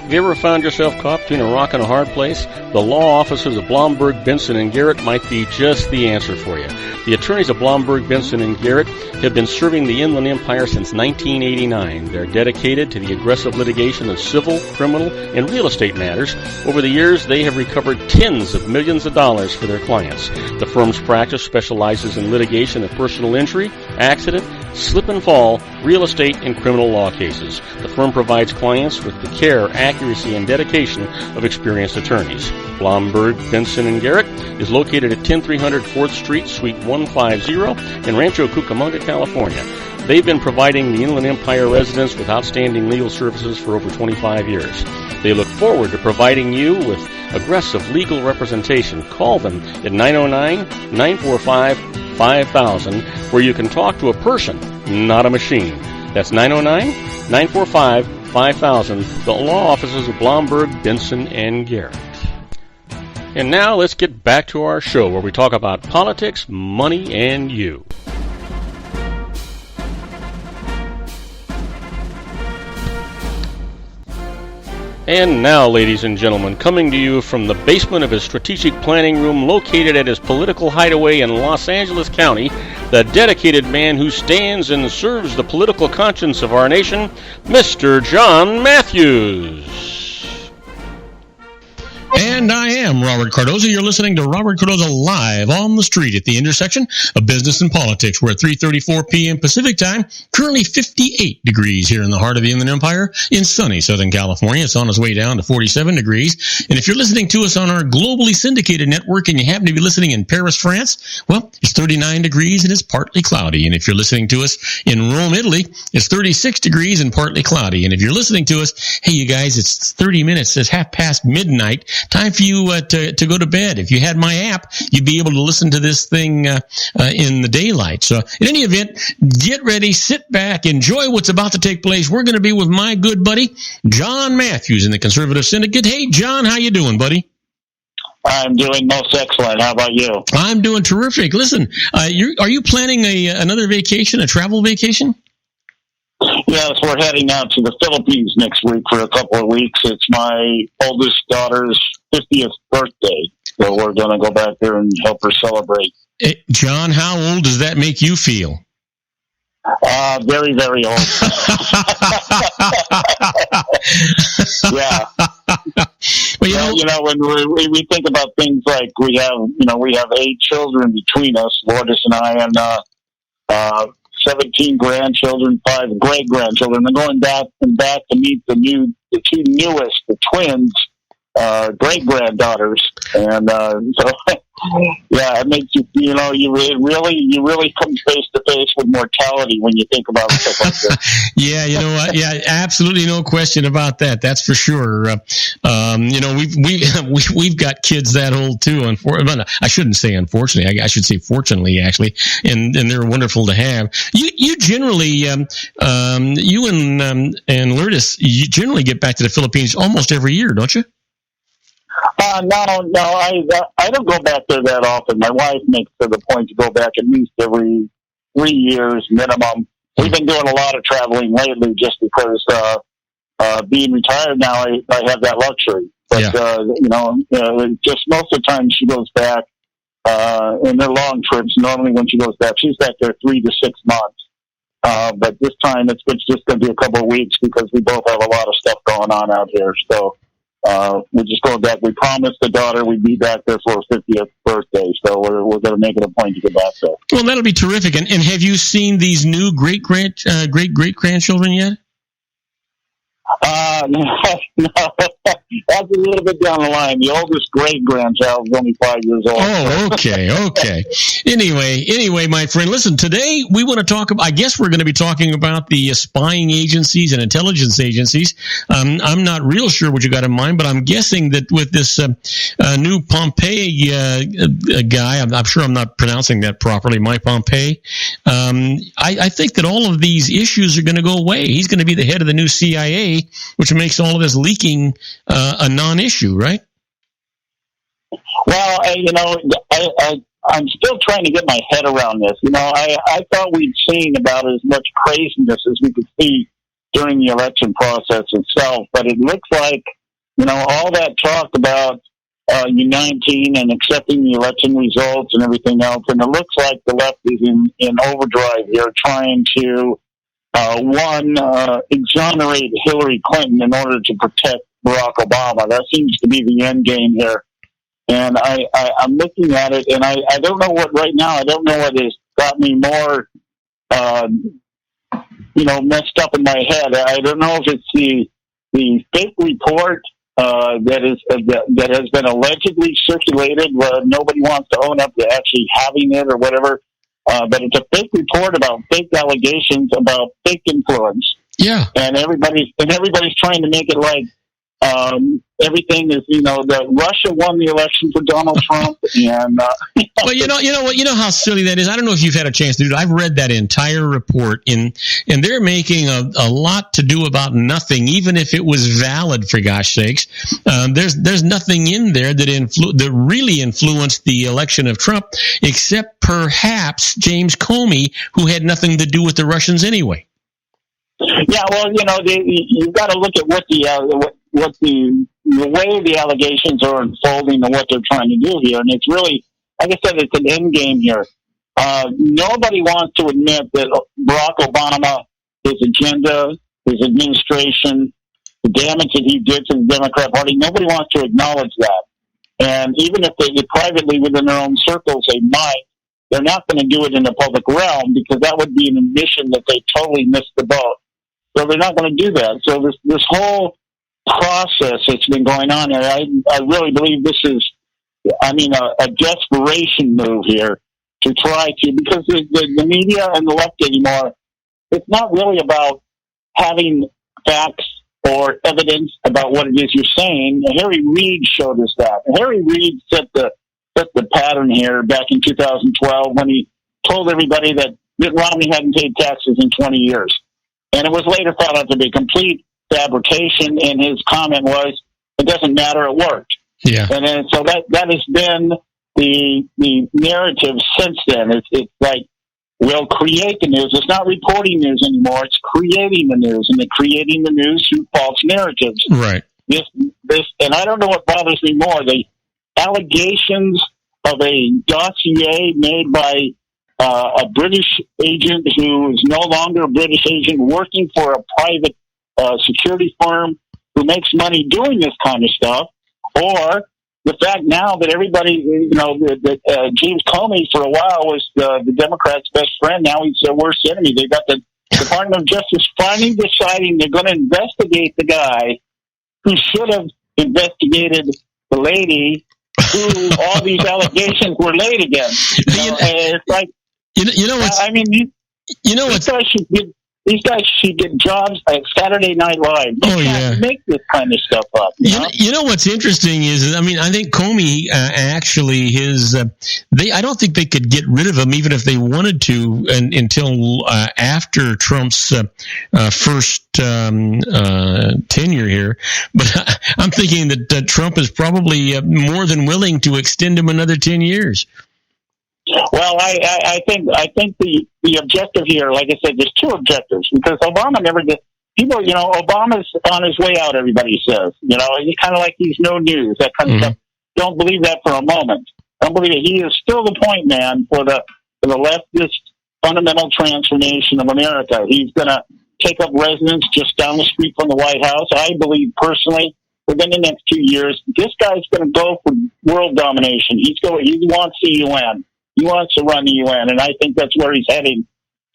Have you ever found yourself caught between a rock and a hard place? The law offices of Blomberg, Benson, and Garrett might be just the answer for you. The attorneys of Blomberg, Benson, and Garrett have been serving the Inland Empire since 1989. They're dedicated to the aggressive litigation of civil, criminal, and real estate matters. Over the years, they have recovered tens of millions of dollars for their clients. The firm's practice specializes in litigation of personal injury, accident, slip and fall, real estate, and criminal law cases. The firm provides clients with the care, accuracy, and dedication of experienced attorneys. Blomberg, Benson, and Garrett is located at 10300 4th Street, Suite 150 in Rancho Cucamonga, California. They've been providing the Inland Empire residents with outstanding legal services for over 25 years. They look forward to providing you with aggressive legal representation. Call them at 909-945-5000, where you can talk to a person, not a machine. That's 909-945-5000, the law offices of Blomberg, Benson, and Garrett. And now let's get back to our show where we talk about politics, money, and you. And now, ladies and gentlemen, coming to you from the basement of his strategic planning room located at his political hideaway in Los Angeles County, the dedicated man who stands and serves the political conscience of our nation, Mr. Jon Matthews. And I am Robert Cardoza. You're listening to Robert Cardoza live on the street at the intersection of business and politics. We're at 3:34 p.m. Pacific time, currently 58 degrees here in the heart of the Inland Empire in sunny Southern California. It's on its way down to 47 degrees. And if you're listening to us on our globally syndicated network and you happen to be listening in Paris, France, well, it's 39 degrees and it's partly cloudy. And if you're listening to us in Rome, Italy, it's 36 degrees and partly cloudy. And if you're listening to us, hey, you guys, it's 30 minutes. It's 1:30 midnight. Time for you to go to bed. If you had my app, you'd be able to listen to this thing in the daylight. So in any event, get ready, sit back, enjoy what's about to take place. We're going to be with my good buddy, Jon Matthews in the Conservative Syndicate. Hey, Jon, how you doing, buddy? I'm doing most excellent. How about you? I'm doing terrific. Listen, are you planning another vacation, a travel vacation? Yes, we're heading out to the Philippines next week for a couple of weeks. It's my oldest daughter's 50th birthday, so we're going to go back there and help her celebrate. Hey, John, how old does that make you feel? Very, very old. Yeah. Well, when we think about things like we have 8 children between us, Lourdes and I, and 17 grandchildren, 5 great-grandchildren. And going back to meet the 2 newest, the twins, great-granddaughters. And so, yeah, it makes you really come face to face with mortality when you think about stuff like this. Yeah, you know what? Yeah, absolutely, no question about that. That's for sure. We've got kids that old too. I shouldn't say unfortunately. I should say fortunately, actually, and they're wonderful to have. You generally, you and Lourdes, you generally get back to the Philippines almost every year, don't you? No, I don't go back there that often. My wife makes it a point to go back at least every 3 years minimum. We've been doing a lot of traveling lately just because being retired now, I have that luxury. But, just most of the time she goes back, and they're long trips. Normally when she goes back, she's back there 3 to 6 months. But this time it's just going to be a couple of weeks because we both have a lot of stuff going on out here. So, we're just going back. We promised the daughter we'd be back there for her 50th birthday, so we're going to make it a point to get back there. Well, that'll be terrific. And have you seen these new great grandchildren yet? No, that's a little bit down the line. The oldest great-grandchild is only 5 years old. Oh, okay. Anyway, my friend, listen, today we want to talk about, I guess we're going to be talking about the spying agencies and intelligence agencies. I'm not real sure what you got in mind, but I'm guessing that with this new Pompey guy, I'm sure I'm not pronouncing that properly, Mike Pompey, I think that all of these issues are going to go away. He's going to be the head of the new CIA, which makes all of this leaking a non-issue, right? Well, I'm still trying to get my head around this. I thought we'd seen about as much craziness as we could see during the election process itself, but it looks like, all that talk about uniting and accepting the election results and everything else, and it looks like the left is in overdrive here trying to exonerate Hillary Clinton in order to protect Barack Obama. That seems to be the end game here. And I'm looking at it, and I don't know what right now. I don't know what has got me more, messed up in my head. I don't know if it's the fake report that has been allegedly circulated, where nobody wants to own up to actually having it or whatever. But it's a fake report about fake allegations about fake influence. Yeah, and everybody's trying to make it like everything is, that Russia won the election for Donald Trump, and well, you know how silly that is. I don't know if you've had a chance to do it. I've read that entire report, and they're making a lot to do about nothing, even if it was valid. For gosh sakes, there's nothing in there that really influenced the election of Trump, except perhaps James Comey, who had nothing to do with the Russians anyway. Yeah, well, you've got to look at what the way the allegations are unfolding and what they're trying to do here, and it's really, like I said, it's an end game here. Nobody wants to admit that Barack Obama, his agenda, his administration, the damage that he did to the Democrat Party, nobody wants to acknowledge that. And even if they privately within their own circles, they might, they're not going to do it in the public realm because that would be an admission that they totally missed the boat. So they're not going to do that. So this whole process that's been going on here, I really believe this is, a desperation move here to try to, because the media and the left anymore, it's not really about having facts or evidence about what it is you're saying. Harry Reid showed us that. Harry Reid set the pattern here back in 2012 when he told everybody that Mitt Romney hadn't paid taxes in 20 years. And it was later found out to be complete fabrication, and his comment was, it doesn't matter, it worked. Yeah. And then, so that has been the narrative since then. It's like will create the news. It's not reporting news anymore. It's creating the news, and they're creating the news through false narratives. Right. This, and I don't know what bothers me more: the allegations of a dossier made by a British agent who is no longer a British agent, working for a private security firm who makes money doing this kind of stuff, or the fact now that everybody, that James Comey for a while was the Democrats' best friend. Now he's their worst enemy. They've got the Department of Justice finally deciding they're going to investigate the guy who should have investigated the lady who all these allegations were laid against. And it's like, these guys should get jobs at Saturday Night Live. You can't make this kind of stuff up. You know what's interesting is, I think Comey actually I don't think they could get rid of him even if they wanted to until after Trump's first tenure here. But I'm thinking that Trump is probably more than willing to extend him another 10 years. Well, I think the objective here, like I said, there's two objectives, because Obama never did. People, Obama's on his way out, everybody says. He's kind of like he's no news, that kind of stuff. Don't believe that for a moment. Don't believe it. He is still the point man for the leftist fundamental transformation of America. He's going to take up residence just down the street from the White House. I believe personally, within the next 2 years, this guy's going to go for world domination. He wants the UN. He wants to run the UN, and I think that's where he's heading.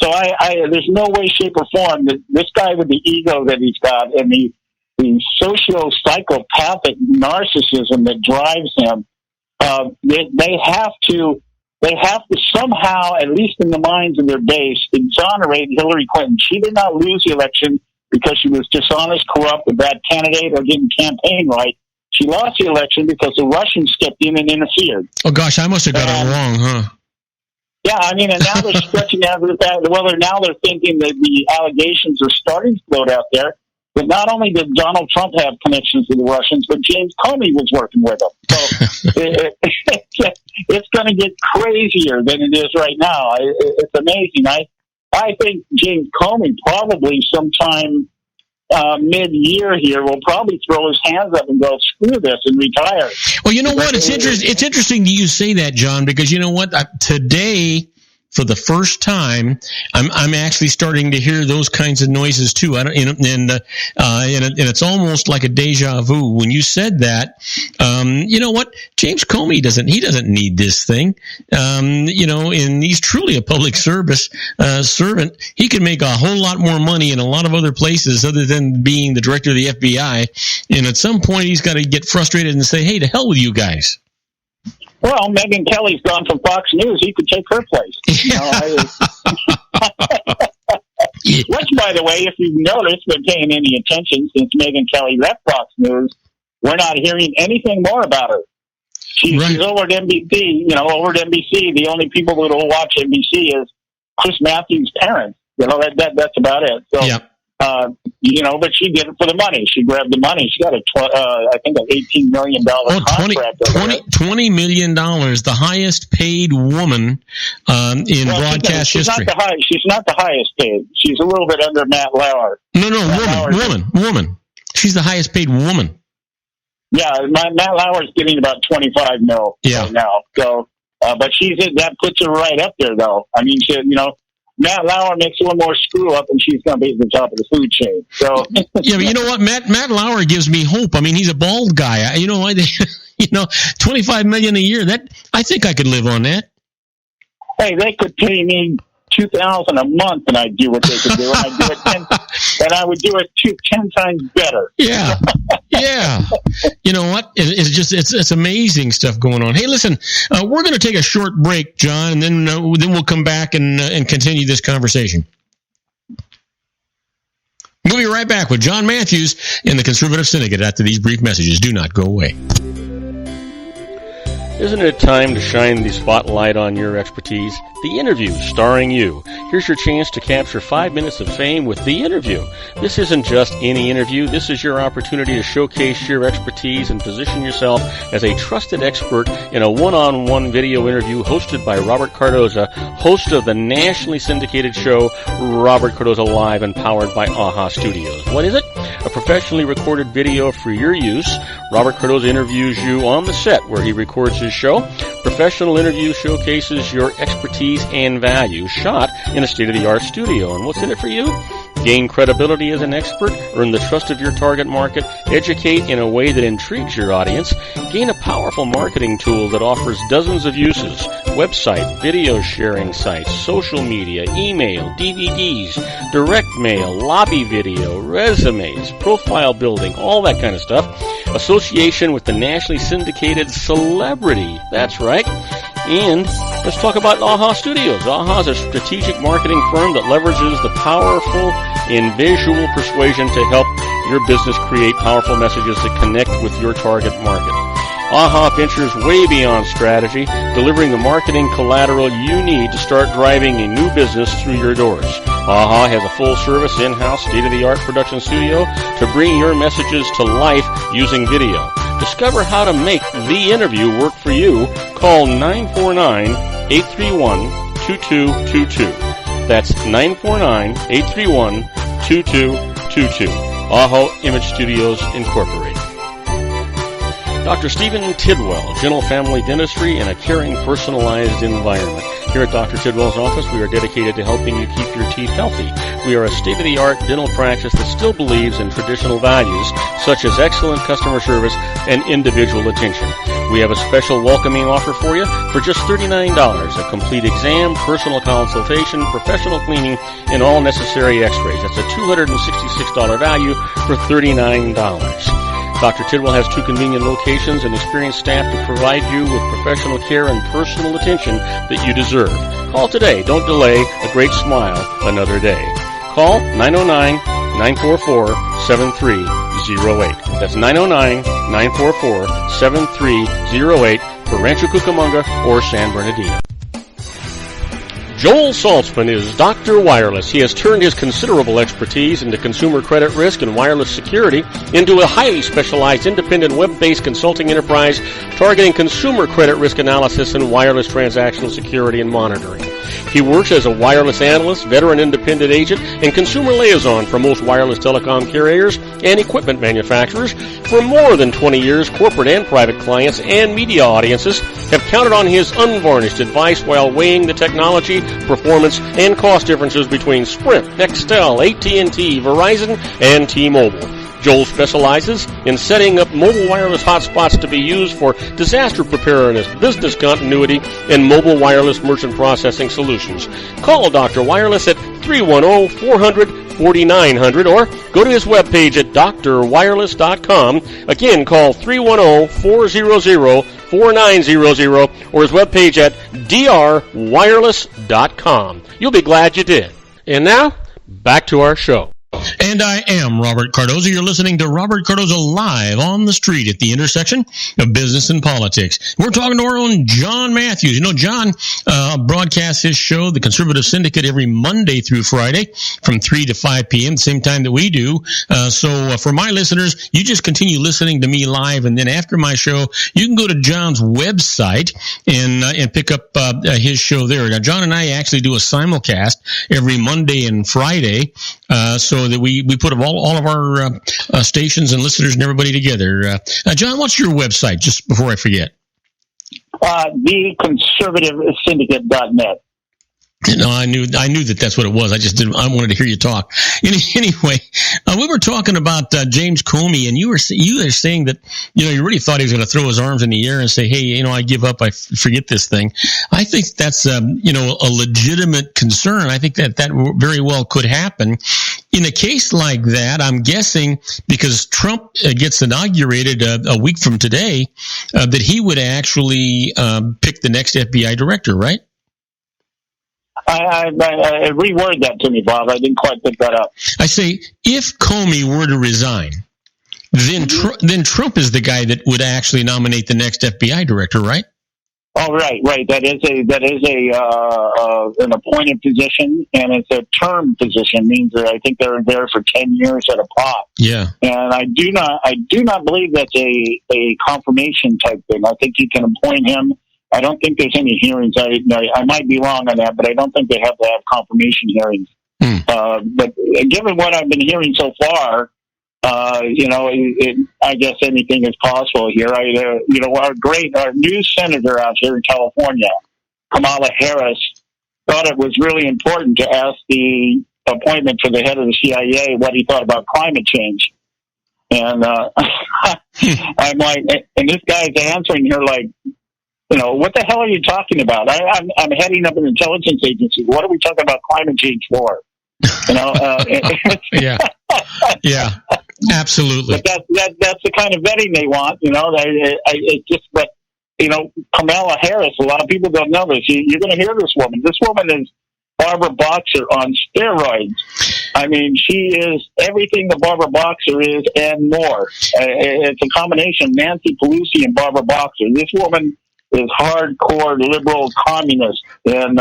So there's no way, shape, or form that this guy with the ego that he's got and the socio-psychopathic narcissism that drives him, they have to somehow, at least in the minds of their base, exonerate Hillary Clinton. She did not lose the election because she was dishonest, corrupt, a bad candidate, or didn't campaign right. She lost the election because the Russians stepped in and interfered. Oh, gosh, I must have got it wrong, huh? Yeah, and now they're stretching out the fact that, now they're thinking that the allegations are starting to float out there. But not only did Donald Trump have connections with the Russians, but James Comey was working with them. So it's going to get crazier than it is right now. It's amazing. I think James Comey probably sometime mid-year here will probably throw his hands up and go, screw this, and retire. Well, you know what? It's interesting that you say that, John, because you know what? Today, for the first time, I'm actually starting to hear those kinds of noises too. And it's almost like a deja vu when you said that. You know what? James Comey doesn't need this thing. And he's truly a public service servant. He can make a whole lot more money in a lot of other places other than being the director of the FBI. And at some point, he's got to get frustrated and say, "Hey, to hell with you guys." Well, Megyn Kelly's gone from Fox News. He could take her place. Which, by the way, if you've noticed, been paying any attention since Megyn Kelly left Fox News, we're not hearing anything more about her. She's over at NBC. Over at NBC, the only people that will watch NBC is Chris Matthews' parents. That's about it. So, but she did it for the money. She grabbed the money. She got I think an $18 million contract. $20 million, the highest paid woman in broadcast history. She's not the highest paid. She's a little bit under Matt Lauer. Woman. She's the highest paid woman. Yeah, Matt Lauer's getting about $25 million right now. So, but that puts her right up there, though. I mean, Matt Lauer makes one more screw up, and she's going to be at the top of the food chain. So, but you know what? Matt Lauer gives me hope. I mean, he's a bald guy. $25 million a year. That I think I could live on that. Hey, they could pay me $2,000 a month, and I'd do what they could do, and I would do it 10 times better. Yeah. You know what? It's amazing stuff going on. Hey, listen, we're going to take a short break, John, and then we'll come back and continue this conversation. We'll be right back with Jon Matthews in the Conservative Syndicate after these brief messages. Do not go away. Isn't it time to shine the spotlight on your expertise? The Interview, starring you. Here's your chance to capture 5 minutes of fame with The Interview. This isn't just any interview. This is your opportunity to showcase your expertise and position yourself as a trusted expert in a one-on-one video interview hosted by Robert Cardoza, host of the nationally syndicated show Robert Cardoza Live and powered by AHA Studios. What is it? A professionally recorded video for your use. Robert Cardoza interviews you on the set where he records his show. Professional interview showcases your expertise and value, shot in a state-of-the-art studio. And what's in it for you? Gain credibility as an expert, earn the trust of your target market, educate in a way that intrigues your audience, gain a powerful marketing tool that offers dozens of uses, website, video sharing sites, social media, email, DVDs, direct mail, lobby video, resumes, profile building, all that kind of stuff. Association with the nationally syndicated celebrity. That's right. And let's talk about AHA Studios. AHA is a strategic marketing firm that leverages the powerful and visual persuasion to help your business create powerful messages that connect with your target market. AHA ventures way beyond strategy, delivering the marketing collateral you need to start driving a new business through your doors. AHA has a full-service, in-house, state-of-the-art production studio to bring your messages to life using video. Discover how to make The Interview work for you. Call 949-831-2222. That's 949-831-2222. AHA Image Studios Incorporated. Dr. Stephen Tidwell, Gentle Family Dentistry in a caring, personalized environment. Here at Dr. Tidwell's office, we are dedicated to helping you keep your teeth healthy. We are a state-of-the-art dental practice that still believes in traditional values, such as excellent customer service and individual attention. We have a special welcoming offer for you for just $39, a complete exam, personal consultation, professional cleaning, and all necessary x-rays. That's a $266 value for $39. Dr. Tidwell has 2 convenient locations and experienced staff to provide you with professional care and personal attention that you deserve. Call today. Don't delay. A great smile another day. Call 909-944-7308. That's 909-944-7308 for Rancho Cucamonga or San Bernardino. Joel Saltzman is Dr. Wireless. He has turned his considerable expertise into consumer credit risk and wireless security into a highly specialized independent web-based consulting enterprise targeting consumer credit risk analysis and wireless transactional security and monitoring. He works as a wireless analyst, veteran independent agent, and consumer liaison for most wireless telecom carriers and equipment manufacturers. For more than 20 years, corporate and private clients and media audiences have counted on his unvarnished advice while weighing the technology, performance, and cost differences between Sprint, Nextel, AT&T, Verizon, and T-Mobile. Joel specializes in setting up mobile wireless hotspots to be used for disaster preparedness, business continuity, and mobile wireless merchant processing solutions. Call Dr. Wireless at 310-400-4900 or go to his webpage at drwireless.com. Again, call 310-400-4900 or his webpage at drwireless.com. You'll be glad you did. And now, back to our show. And I am Robert Cardoza. You're listening to Robert Cardoza Live on the Street at the intersection of business and politics. We're talking to our own Jon Matthews. You know, Jon broadcasts his show, the Conservative Syndicate, every Monday through Friday from 3 to 5 p.m., the same time that we do. So for my listeners, you just continue listening to me live, and then after my show, you can go to Jon's website and pick up his show there. Now, Jon and I actually do a simulcast every Monday and Friday, so that we put all of our stations and listeners and everybody together. Jon, what's your website, just before I forget? TheConservativeSyndicate.net. No, I knew that's what it was. I wanted to hear you talk. Anyway, we were talking about James Comey, and you were saying that, you really thought he was going to throw his arms in the air and say, hey, I give up. I forget this thing. I think that's, a legitimate concern. I think that very well could happen. In a case like that, I'm guessing because Trump gets inaugurated a week from today, that he would actually pick the next FBI director, right? I reword that to me, Bob. I didn't quite pick that up. I say, if Comey were to resign, then Trump is the guy that would actually nominate the next FBI director, right? Oh, right. That is an appointed position, and it's a term position. Means that I think they're there for 10 years at a pop. Yeah. And I do not believe that's a confirmation type thing. I think you can appoint him. I don't think there's any hearings. I might be wrong on that, but I don't think they have to have confirmation hearings. But given what I've been hearing so far, I guess anything is possible here. Our new senator out here in California, Kamala Harris, thought it was really important to ask the appointment for the head of the CIA what he thought about climate change. And I'm like, and this guy's answering here like, what the hell are you talking about? I'm heading up an intelligence agency. What are we talking about climate change for? Yeah, absolutely. But that's the kind of vetting they want. Kamala Harris. A lot of people don't know this. You're going to hear this woman. This woman is Barbara Boxer on steroids. I mean, she is everything the Barbara Boxer is and more. It's a combination of Nancy Pelosi and Barbara Boxer. This woman is hardcore liberal communist, and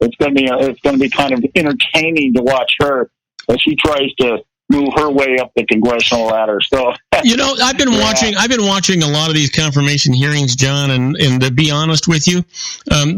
it's going to be kind of entertaining to watch her as she tries to move her way up the congressional ladder. So I've been watching a lot of these confirmation hearings, John, and to be honest with you,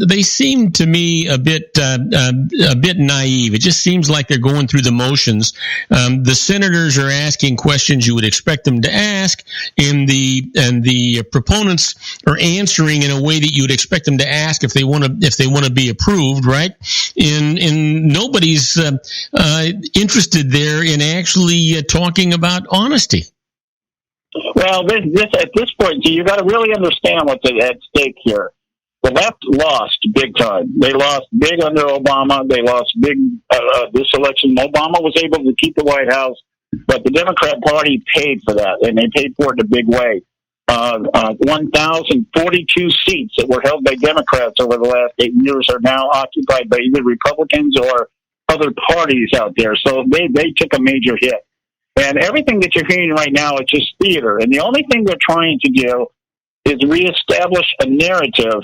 they seem to me a bit naive. It just seems like they're going through the motions. The senators are asking questions you would expect them to ask, and the proponents are answering in a way that you would expect them to ask if they want to be approved, right? And nobody's interested there in actually talking about honesty. Well, this at this point, you got to really understand what's at stake here. The left lost big time. They lost big under Obama. They lost big this election. Obama was able to keep the White House, but the Democrat Party paid for that, and they paid for it in a big way. 1,042 seats that were held by Democrats over the last 8 years are now occupied by either Republicans or other parties out there. So they took a major hit. And everything that you're hearing right now is just theater. And the only thing they're trying to do is reestablish a narrative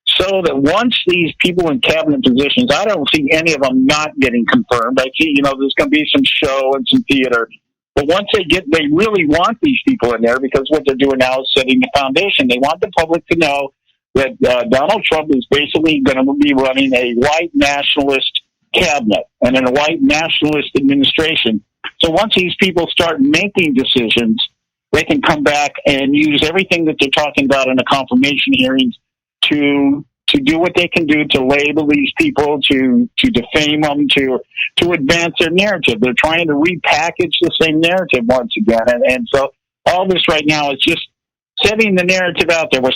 so that once these people in cabinet positions, I don't see any of them not getting confirmed. I see, there's going to be some show and some theater. But once they really want these people in there, because what they're doing now is setting the foundation. They want the public to know that Donald Trump is basically going to be running a white nationalist cabinet and in a white nationalist administration. So once these people start making decisions, they can come back and use everything that they're talking about in the confirmation hearings to do what they can do to label these people, to defame them, to advance their narrative. They're trying to repackage the same narrative once again. And so all this right now is just setting the narrative out there. We're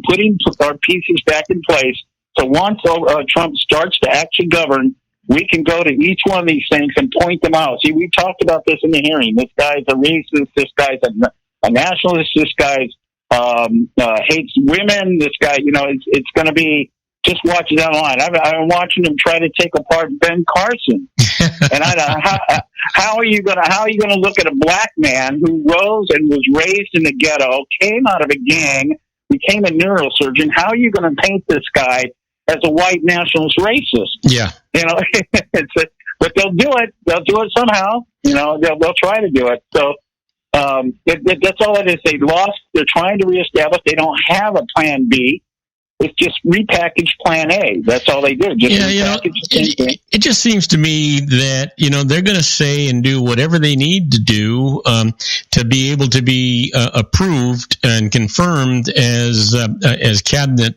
putting our pieces back in place. So once Trump starts to actually govern, we can go to each one of these things and point them out. See, we talked about this in the hearing. This guy's a racist. This guy's a nationalist. This guy's hates women. This guy, it's going to be, just watch it down the line. I'm watching him try to take apart Ben Carson. And how are you going to look at a black man who rose and was raised in the ghetto, came out of a gang, became a neurosurgeon? How are you going to paint this guy as a white nationalist racist? Yeah. But they'll do it. They'll do it somehow. They'll try to do it. So that's all it is. They lost. They're trying to reestablish. They don't have a plan B. It's just repackaged plan A. That's all they do. It just seems to me that, they're going to say and do whatever they need to do to be able to be approved and confirmed as cabinet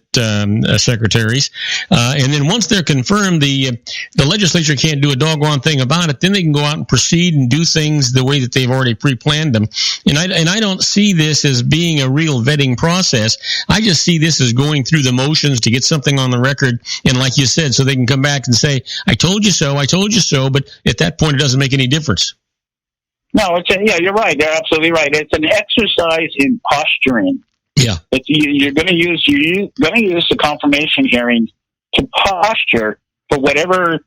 secretaries. And then once they're confirmed, the legislature can't do a doggone thing about it. Then they can go out and proceed and do things the way that they've already pre-planned them. And I don't see this as being a real vetting process. I just see this as going through the motions to get something on the record, and like you said, so they can come back and say, I told you so, but at that point it doesn't make any difference. No, you're right. They're absolutely right. It's an exercise in posturing. Yeah. You're going to use the confirmation hearings to posture for whatever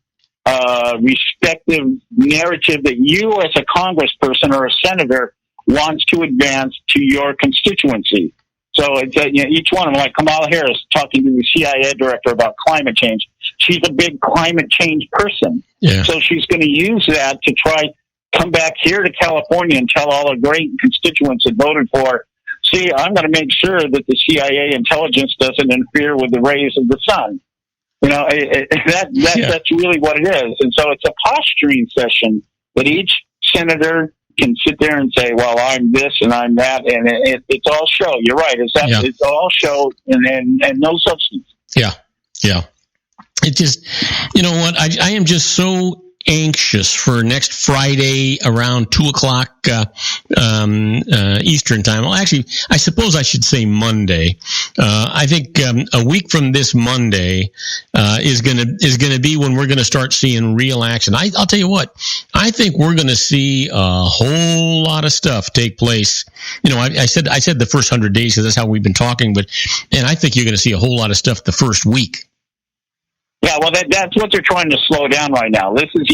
respective narrative that you as a congressperson or a senator wants to advance to your constituency. So it's, each one of them, like Kamala Harris talking to the CIA director about climate change. She's a big climate change person. Yeah. So she's going to use that to try come back here to California and tell all the great constituents that voted for her, see, I'm going to make sure that the CIA intelligence doesn't interfere with the rays of the sun. That's really what it is. And so it's a posturing session that each senator can sit there and say, well, I'm this and I'm that. And it's all show. You're right. It's all show and no substance. Yeah. Yeah. It just, you know what? I am just so anxious for next Friday around 2:00 Eastern time. Well, actually, I suppose I should say Monday. I think a week from this Monday is gonna be when we're gonna start seeing real action. I'll tell you what. I think we're gonna see a whole lot of stuff take place. I said the first 100 days because that's how we've been talking, and I think you're gonna see a whole lot of stuff the first week. Yeah, well, that's what they're trying to slow down right now. This is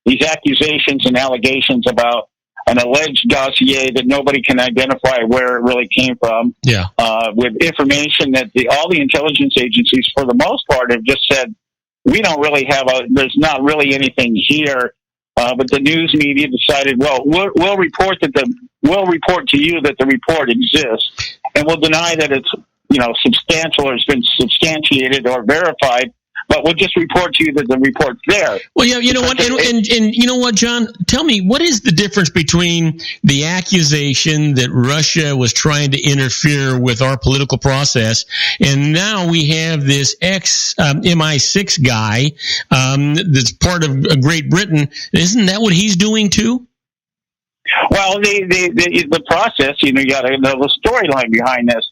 these accusations and allegations about an alleged dossier that nobody can identify where it really came from. Yeah, with information that all the intelligence agencies, for the most part, have just said we don't really have there's not really anything here. But the news media decided, well, we'll report to you that the report exists, and we'll deny that it's substantial or has been substantiated or verified, but we'll just report to you that the report's there. Well, yeah, you know what, and you know what, John? Tell me, what is the difference between the accusation that Russia was trying to interfere with our political process, and now we have this ex-MI6 guy that's part of Great Britain? Isn't that what he's doing too? Well, the process, you got to know the storyline behind this.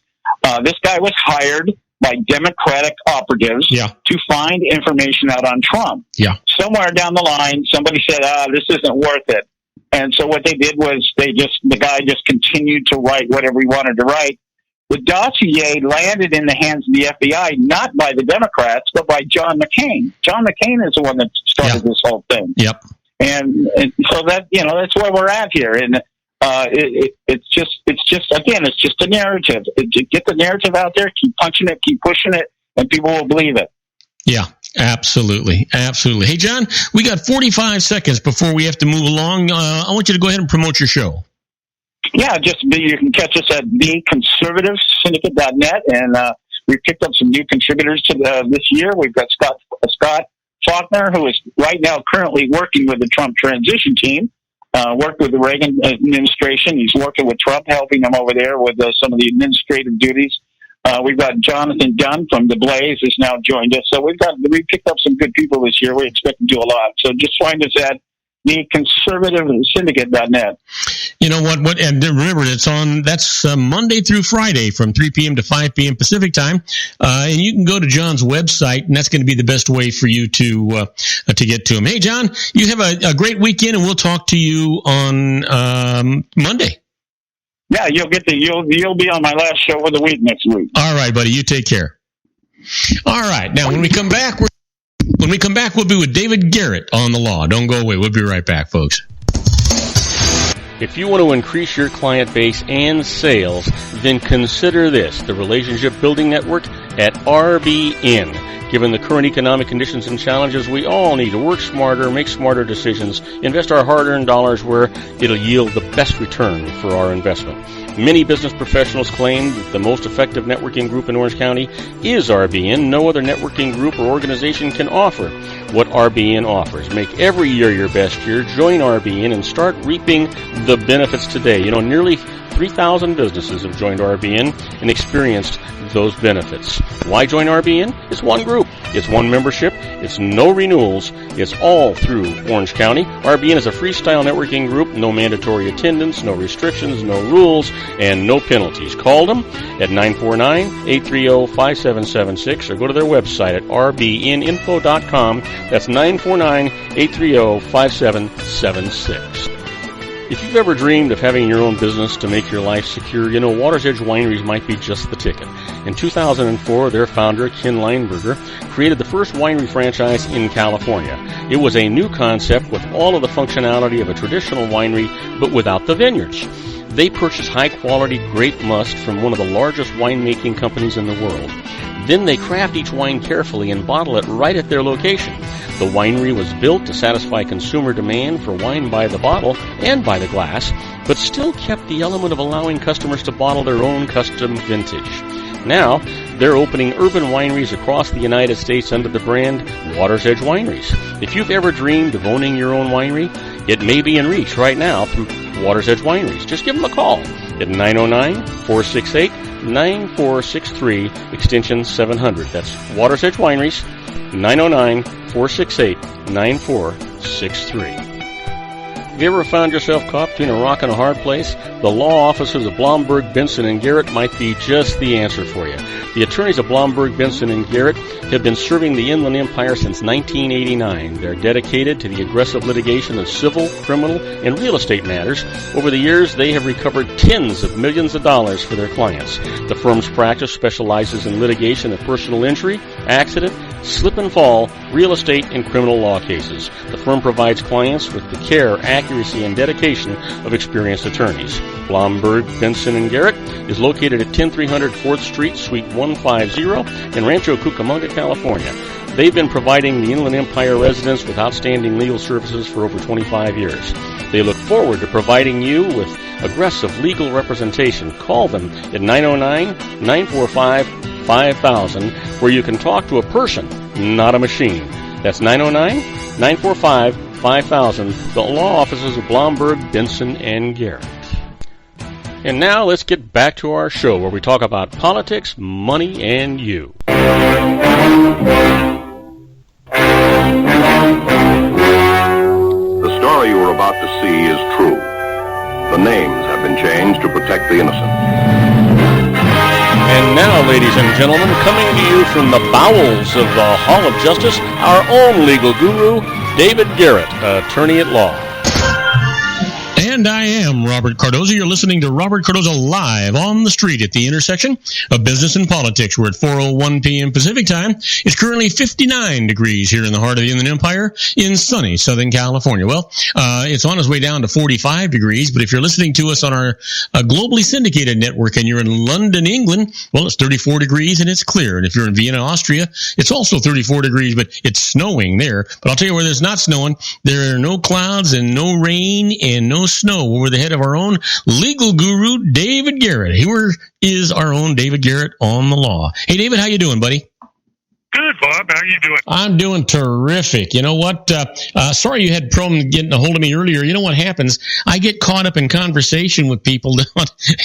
This guy was hired by Democratic operatives to find information out on Trump. Yeah. Somewhere down the line, somebody said, this isn't worth it. And so what they did was the guy just continued to write whatever he wanted to write. The dossier landed in the hands of the FBI, not by the Democrats, but by Jon McCain. Jon McCain is the one that started this whole thing. Yep. And so that's where we're at here. And it's just a narrative. Get the narrative out there, keep punching it, keep pushing it, and people will believe it. Yeah, absolutely. Hey, John, we got 45 seconds before we have to move along. I want you to go ahead and promote your show. Yeah, you can catch us at theconservativesyndicate.net, and we've picked up some new contributors to this year. We've got Scott Faulkner, who is right now currently working with the Trump transition team. Worked with the Reagan administration. He's working with Trump, helping him over there with some of the administrative duties. We've got Jonathan Dunn from The Blaze has now joined us. So we picked up some good people this year. We expect to do a lot. So just find us at theconservativesyndicate.net. You know what? And remember, that's Monday through Friday from 3 p.m. to 5 p.m. Pacific time. And you can go to John's website, and that's going to be the best way for you to get to him. Hey, John, you have a great weekend, and we'll talk to you on Monday. Yeah, you'll be on my last show of the week next week. All right, buddy. You take care. All right. Now, when we come back, we'll be with David Garrett on the law. Don't go away. We'll be right back, folks. If you want to increase your client base and sales, then consider this, the Relationship Building Network at RBN. Given the current economic conditions and challenges, we all need to work smarter, make smarter decisions, invest our hard-earned dollars where it'll yield the best return for our investment. Many business professionals claim that the most effective networking group in Orange County is RBN. No other networking group or organization can offer what RBN offers. Make every year your best year. Join RBN and start reaping the benefits today. Nearly 3,000 businesses have joined RBN and experienced those benefits. Why join RBN? It's one group. It's one membership. It's no renewals. It's all through Orange County. RBN is a freestyle networking group. No mandatory attendance, no restrictions, no rules, and no penalties. Call them at 949-830-5776 or go to their website at rbninfo.com. That's 949-830-5776. If you've ever dreamed of having your own business to make your life secure, Water's Edge Wineries might be just the ticket. In 2004, their founder, Ken Lineberger, created the first winery franchise in California. It was a new concept with all of the functionality of a traditional winery, but without the vineyards. They purchase high-quality grape must from one of the largest winemaking companies in the world. Then they craft each wine carefully and bottle it right at their location. The winery was built to satisfy consumer demand for wine by the bottle and by the glass, but still kept the element of allowing customers to bottle their own custom vintage. Now, they're opening urban wineries across the United States under the brand Water's Edge Wineries. If you've ever dreamed of owning your own winery, it may be in reach right now through Water's Edge Wineries. Just give them a call at 909-468-9463, extension 700. That's Water's Edge Wineries, 909-468-9463. Have you ever found yourself caught between a rock and a hard place? The law offices of Blomberg, Benson, and Garrett might be just the answer for you. The attorneys of Blomberg, Benson, and Garrett have been serving the Inland Empire since 1989. They're dedicated to the aggressive litigation of civil, criminal, and real estate matters. Over the years, they have recovered tens of millions of dollars for their clients. The firm's practice specializes in litigation of personal injury, accident, slip and fall, real estate, and criminal law cases. The firm provides clients with the care, accuracy, and dedication of experienced attorneys. Blomberg, Benson, and Garrett is located at 10300 4th Street, Suite 150 in Rancho Cucamonga, California. They've been providing the Inland Empire residents with outstanding legal services for over 25 years. They look forward to providing you with aggressive legal representation. Call them at 909-945-5000, where you can talk to a person, not a machine. That's 909-945-5000, the law offices of Blomberg, Benson, and Garrett. And now let's get back to our show where we talk about politics, money, and you. The story you are about to see is true. The names have been changed to protect the innocent. And now, ladies and gentlemen, coming to you from the bowels of the Hall of Justice, our own legal guru, David Garrett, attorney at law. And I am Robert Cardoza. You're listening to Robert Cardoza live on the street at the intersection of business and politics. We're at 4:01 p.m. Pacific time. It's currently 59 degrees here in the heart of the Inland Empire in sunny Southern California. Well, it's on its way down to 45 degrees, but if you're listening to us on our globally syndicated network and you're in London, England, well, it's 34 degrees and it's clear. And if you're in Vienna, Austria, it's also 34 degrees, but it's snowing there. But I'll tell you where there's not snowing. There are no clouds and no rain and no snow. We're the head of our own legal guru, David Garrett. Here is our own David Garrett on the law. Hey, David, how you doing, buddy? Good, Bob. How you doing? I'm doing terrific. You know what? Sorry you had problems getting a hold of me earlier. You know what happens? I get caught up in conversation with people,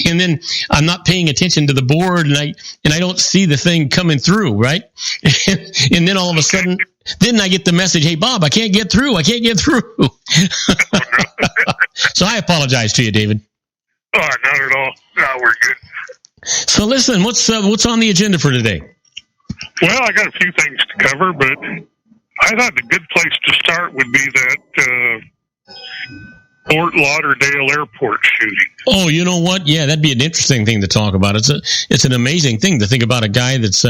and then I'm not paying attention to the board, and I don't see the thing coming through, right? And then all of a sudden, then I get the message, hey, Bob, I can't get through. So I apologize to you, David. Oh, not at all. No, we're good. So listen, what's on the agenda for today? Well, I got a few things to cover, but I thought the good place to start would be that Fort Lauderdale airport shooting. Oh, you know what? Yeah, that'd be an interesting thing to talk about. It's an amazing thing to think about a guy that's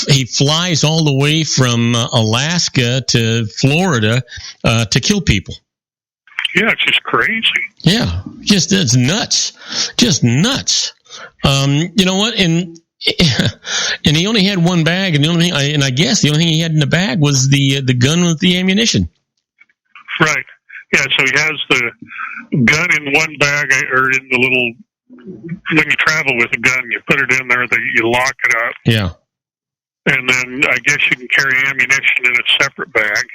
he flies all the way from Alaska to Florida to kill people. Yeah, it's just crazy. Yeah, it's nuts. Just nuts. You know what? And he only had one bag, and I guess the only thing he had in the bag was the gun with the ammunition. Right. Yeah, so he has the gun in one bag, or in the little, when you travel with a gun, you put it in there, you lock it up. Yeah. And then I guess you can carry ammunition in a separate bag.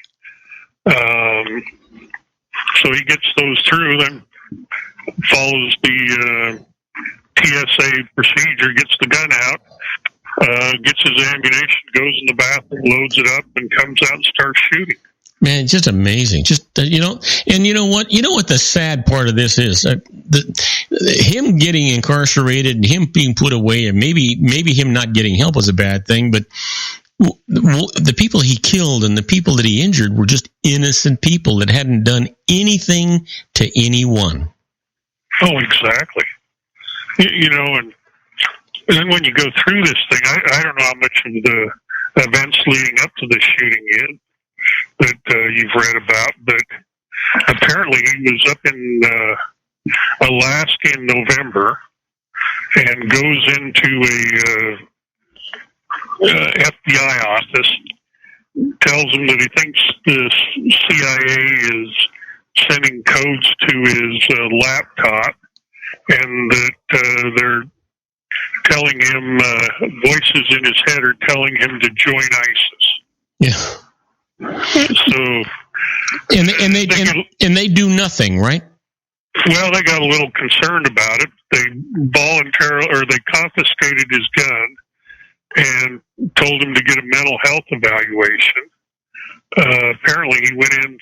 So he gets those through, then follows the TSA procedure, gets the gun out, gets his ammunition, goes in the bathroom, loads it up, and comes out and starts shooting. Man, just amazing. Just, and you know what? You know what the sad part of this is? Him getting incarcerated and him being put away, and maybe him not getting help was a bad thing, but the people he killed and the people that he injured were just innocent people that hadn't done anything to anyone. Oh, exactly. You know, and then when you go through this thing, I don't know how much of the events leading up to the shooting that you've read about, but apparently he was up in Alaska in November and goes into a FBI office, tells him that he thinks the CIA is sending codes to his laptop, and that they're telling him, voices in his head are telling him to join ISIS. Yeah. So, and they do nothing, right? Well, they got a little concerned about it. They they confiscated his gun and told him to get a mental health evaluation. Apparently, he went in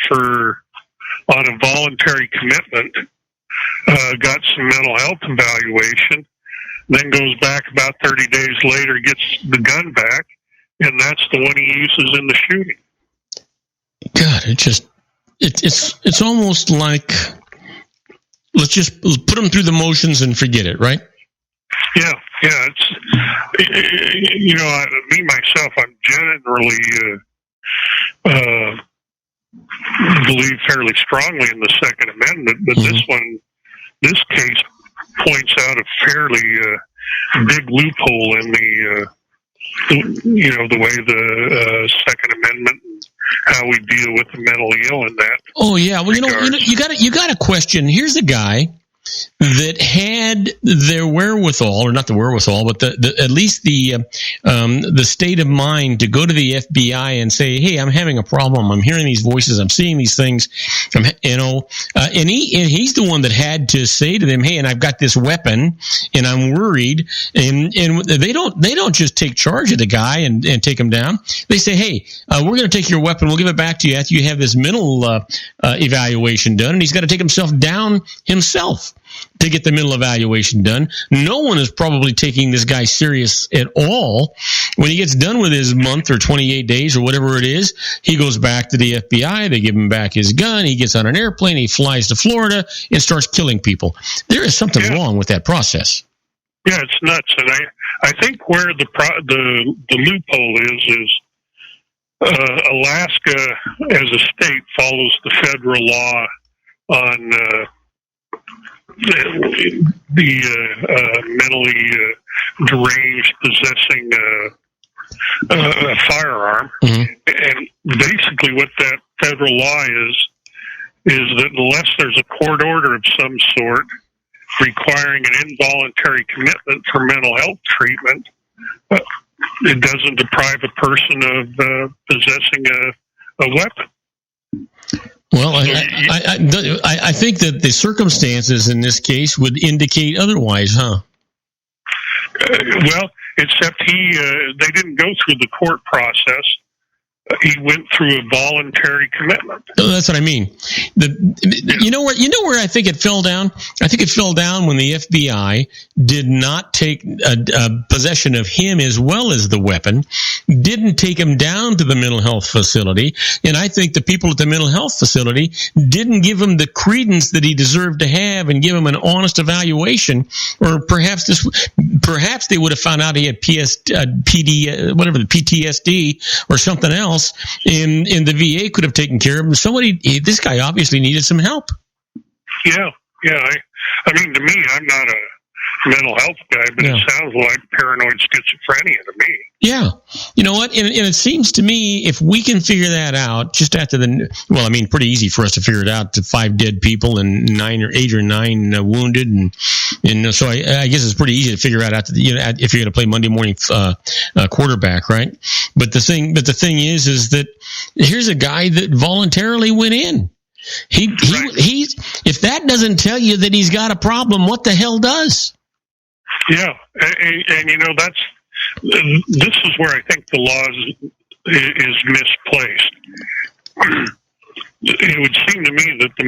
on a voluntary commitment, got some mental health evaluation, then goes back about 30 days later, gets the gun back, and that's the one he uses in the shooting. God, it's almost like, let's just put them through the motions and forget it, right? Yeah. It's, me myself, I'm generally believe fairly strongly in the Second Amendment, but this case points out a fairly big loophole in the way the Second Amendment and how we deal with the mentally ill in that. Oh yeah, well you got to question. Here's a guy that had their wherewithal, or not the wherewithal, but at least the state of mind to go to the FBI and say, "Hey, I'm having a problem. I'm hearing these voices. I'm seeing these things." And he's the one that had to say to them, "Hey, and I've got this weapon, and I'm worried." And they don't just take charge of the guy and take him down. They say, "Hey, we're going to take your weapon. We'll give it back to you after you have this mental evaluation done." And he's got to take himself down himself to get the mental evaluation done. No one is probably taking this guy serious at all. When he gets done with his month or 28 days or whatever it is, he goes back to the FBI. They give him back his gun. He gets on an airplane. He flies to Florida and starts killing people. There is something wrong with that process. Yeah, it's nuts. And I think where the loophole is Alaska as a state follows the federal law on the mentally deranged possessing a firearm. Mm-hmm. And basically what that federal law is that unless there's a court order of some sort requiring an involuntary commitment for mental health treatment, it doesn't deprive a person of possessing a weapon. Well, I think that the circumstances in this case would indicate otherwise, huh? Well, except they didn't go through the court process. He went through a voluntary commitment. That's what I mean. You know where I think it fell down? I think it fell down when the FBI did not take possession of him as well as the weapon, didn't take him down to the mental health facility, and I think the people at the mental health facility didn't give him the credence that he deserved to have and give him an honest evaluation, or perhaps they would have found out he had PTSD or something else. And the VA could have taken care of him. This guy obviously needed some help. Yeah. I mean, to me, I'm not a mental health guy, but it sounds like paranoid schizophrenia to me. Yeah. You know what? And it seems to me, if we can figure that out just after pretty easy for us to figure it out, to 5 dead people and 8 or 9 wounded. And so I guess it's pretty easy to figure out if you're going to play Monday morning quarterback, right? But the thing is that here's a guy that voluntarily went in. If that doesn't tell you that he's got a problem, what the hell does? Yeah, and this is where I think the law is misplaced. It would seem to me that the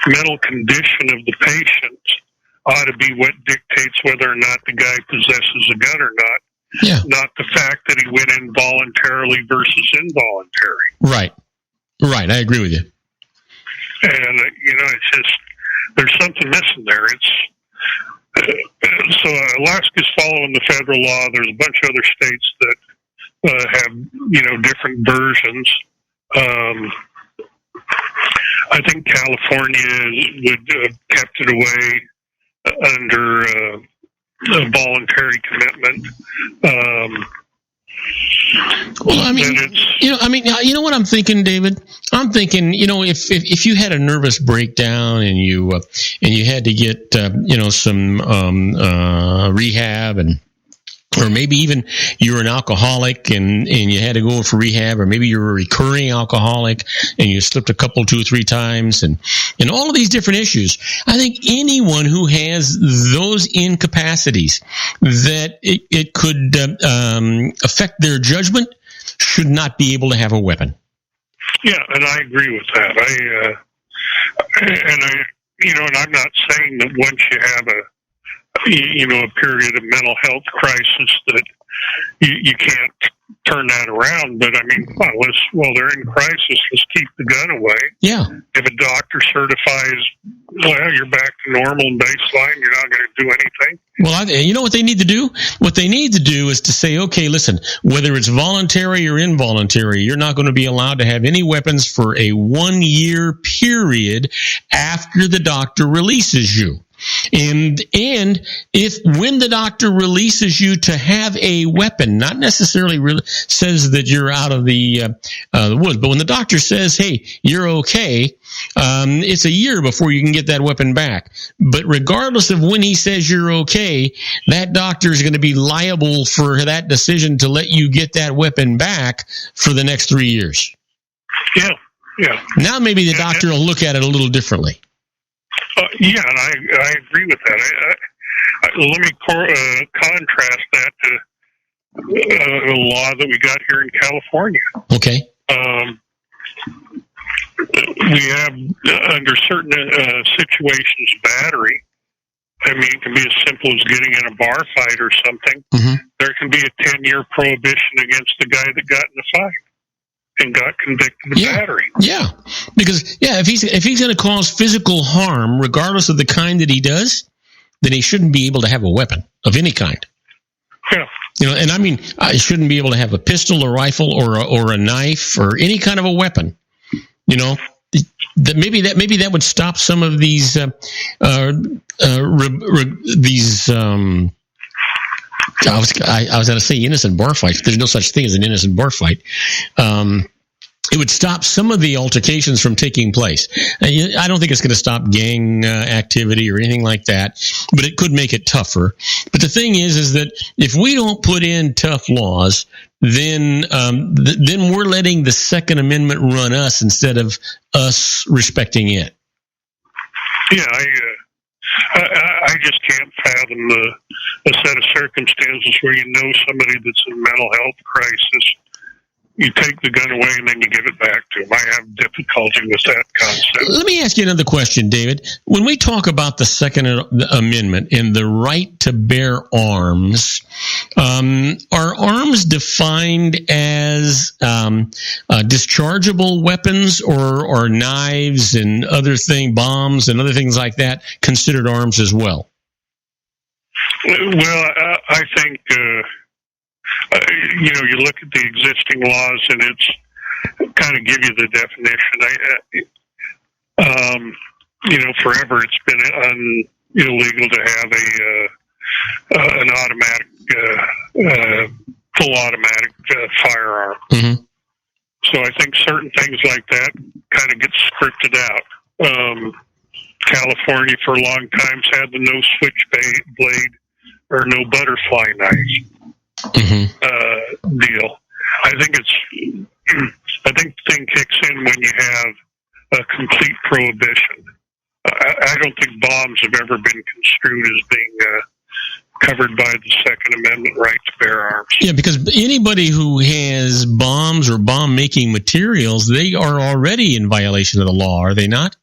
mental condition of the patient ought to be what dictates whether or not the guy possesses a gun or not. Yeah. Not the fact that he went in voluntarily versus involuntary. Right. I agree with you. And it's just there's something missing there. So Alaska's following the federal law. There's a bunch of other states that have different versions. I think California would have kept it away under a voluntary commitment. Well, I mean, you know what I'm thinking, David? I'm thinking, if you had a nervous breakdown and you had to get some rehab, or maybe even you're an alcoholic and you had to go for rehab, or maybe you're a recurring alcoholic and you slipped a couple, 2 or 3 times, and all of these different issues. I think anyone who has those incapacities that it could affect their judgment should not be able to have a weapon. Yeah, and I agree with that. And I'm not saying that once you have a period of mental health crisis that you can't turn that around. But I mean, while they're in crisis, let's keep the gun away. Yeah. If a doctor certifies, you're back to normal and baseline, you're not going to do anything. Well, you know what they need to do? What they need to do is to say, okay, listen, whether it's voluntary or involuntary, you're not going to be allowed to have any weapons for a 1-year period after the doctor releases you. And if when the doctor releases you to have a weapon, not necessarily says that you're out of the woods, but when the doctor says, hey, you're okay, it's a year before you can get that weapon back. But regardless of when he says you're okay, that doctor is going to be liable for that decision to let you get that weapon back for the next 3 years. Yeah. Now maybe the doctor will look at it a little differently. Yeah, and I agree with that. Let me contrast that to the law that we got here in California. Okay. We have, under certain situations, battery. I mean, it can be as simple as getting in a bar fight or something. Mm-hmm. There can be a 10-year prohibition against the guy that got in the fight and got convicted of battery. Yeah, because if he's going to cause physical harm, regardless of the kind that he does, then he shouldn't be able to have a weapon of any kind. Yeah. And I mean, I shouldn't be able to have a pistol, a rifle, or a knife, or any kind of a weapon. Maybe that would stop some of these I was going to say innocent bar fights. There's no such thing as an innocent bar fight. It would stop some of the altercations from taking place. I don't think it's going to stop gang activity or anything like that, but it could make it tougher. But the thing is that if we don't put in tough laws, then we're letting the Second Amendment run us instead of us respecting it. Yeah, I just can't fathom a set of circumstances where somebody that's in mental health crisis, you take the gun away and then you give it back to them. I have difficulty with that concept. Let me ask you another question, David. When we talk about the Second Amendment and the right to bear arms, are arms defined as dischargeable weapons, or knives and other bombs and other things like that considered arms as well? Well, I think you look at the existing laws and it's kind of give you the definition. Forever it's been illegal to have an automatic, full automatic firearm. Mm-hmm. So I think certain things like that kind of get scripted out. California for a long time had the no switchblade or no butterfly knife deal. I think the thing kicks in when you have a complete prohibition. I don't think bombs have ever been construed as being covered by the Second Amendment right to bear arms. Yeah, because anybody who has bombs or bomb-making materials, they are already in violation of the law, are they not?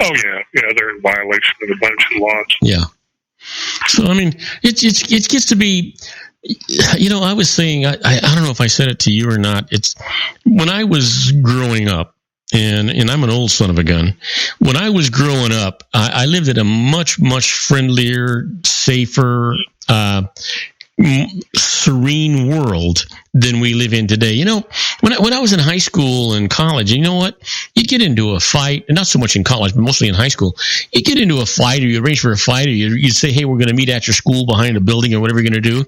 Oh, yeah, they're in violation of a bunch of laws. Yeah. So, I mean, it gets to be, I was saying, I don't know if I said it to you or not, it's when I was growing up, and I'm an old son of a gun. When I was growing up, I lived in a much, much friendlier, safer, serene world than we live in today. You know, when I was in high school and college, you know what? You get into a fight, and not so much in college, but mostly in high school. You get into a fight, or you arrange for a fight, or you say, hey, we're going to meet at your school behind a building or whatever you're going to do.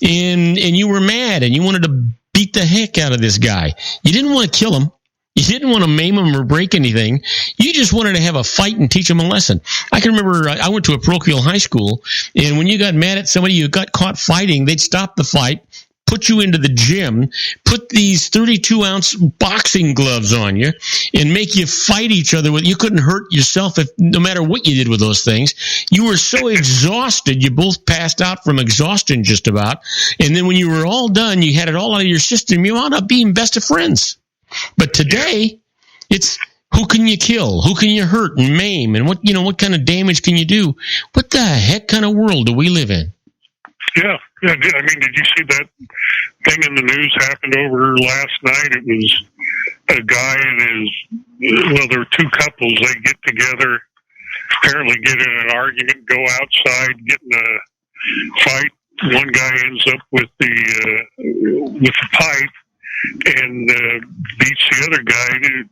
And you were mad, and you wanted to beat the heck out of this guy. You didn't want to kill him. You didn't want to maim him or break anything. You just wanted to have a fight and teach him a lesson. I can remember I went to a parochial high school, and when you got mad at somebody, you got caught fighting, they'd stop the fight, put you into the gym, put these 32-ounce boxing gloves on you, and make you fight each other. You couldn't hurt yourself no matter what you did with those things. You were so exhausted, you both passed out from exhaustion just about. And then when you were all done, you had it all out of your system, you wound up being best of friends. But today, it's who can you kill? Who can you hurt and maim? And what kind of damage can you do? What the heck kind of world do we live in? Yeah. I mean, did you see that thing in the news happened over last night? It was a guy and there were two couples. They get together, apparently get in an argument, go outside, get in a fight. One guy ends up with the pipe and beats the other guy and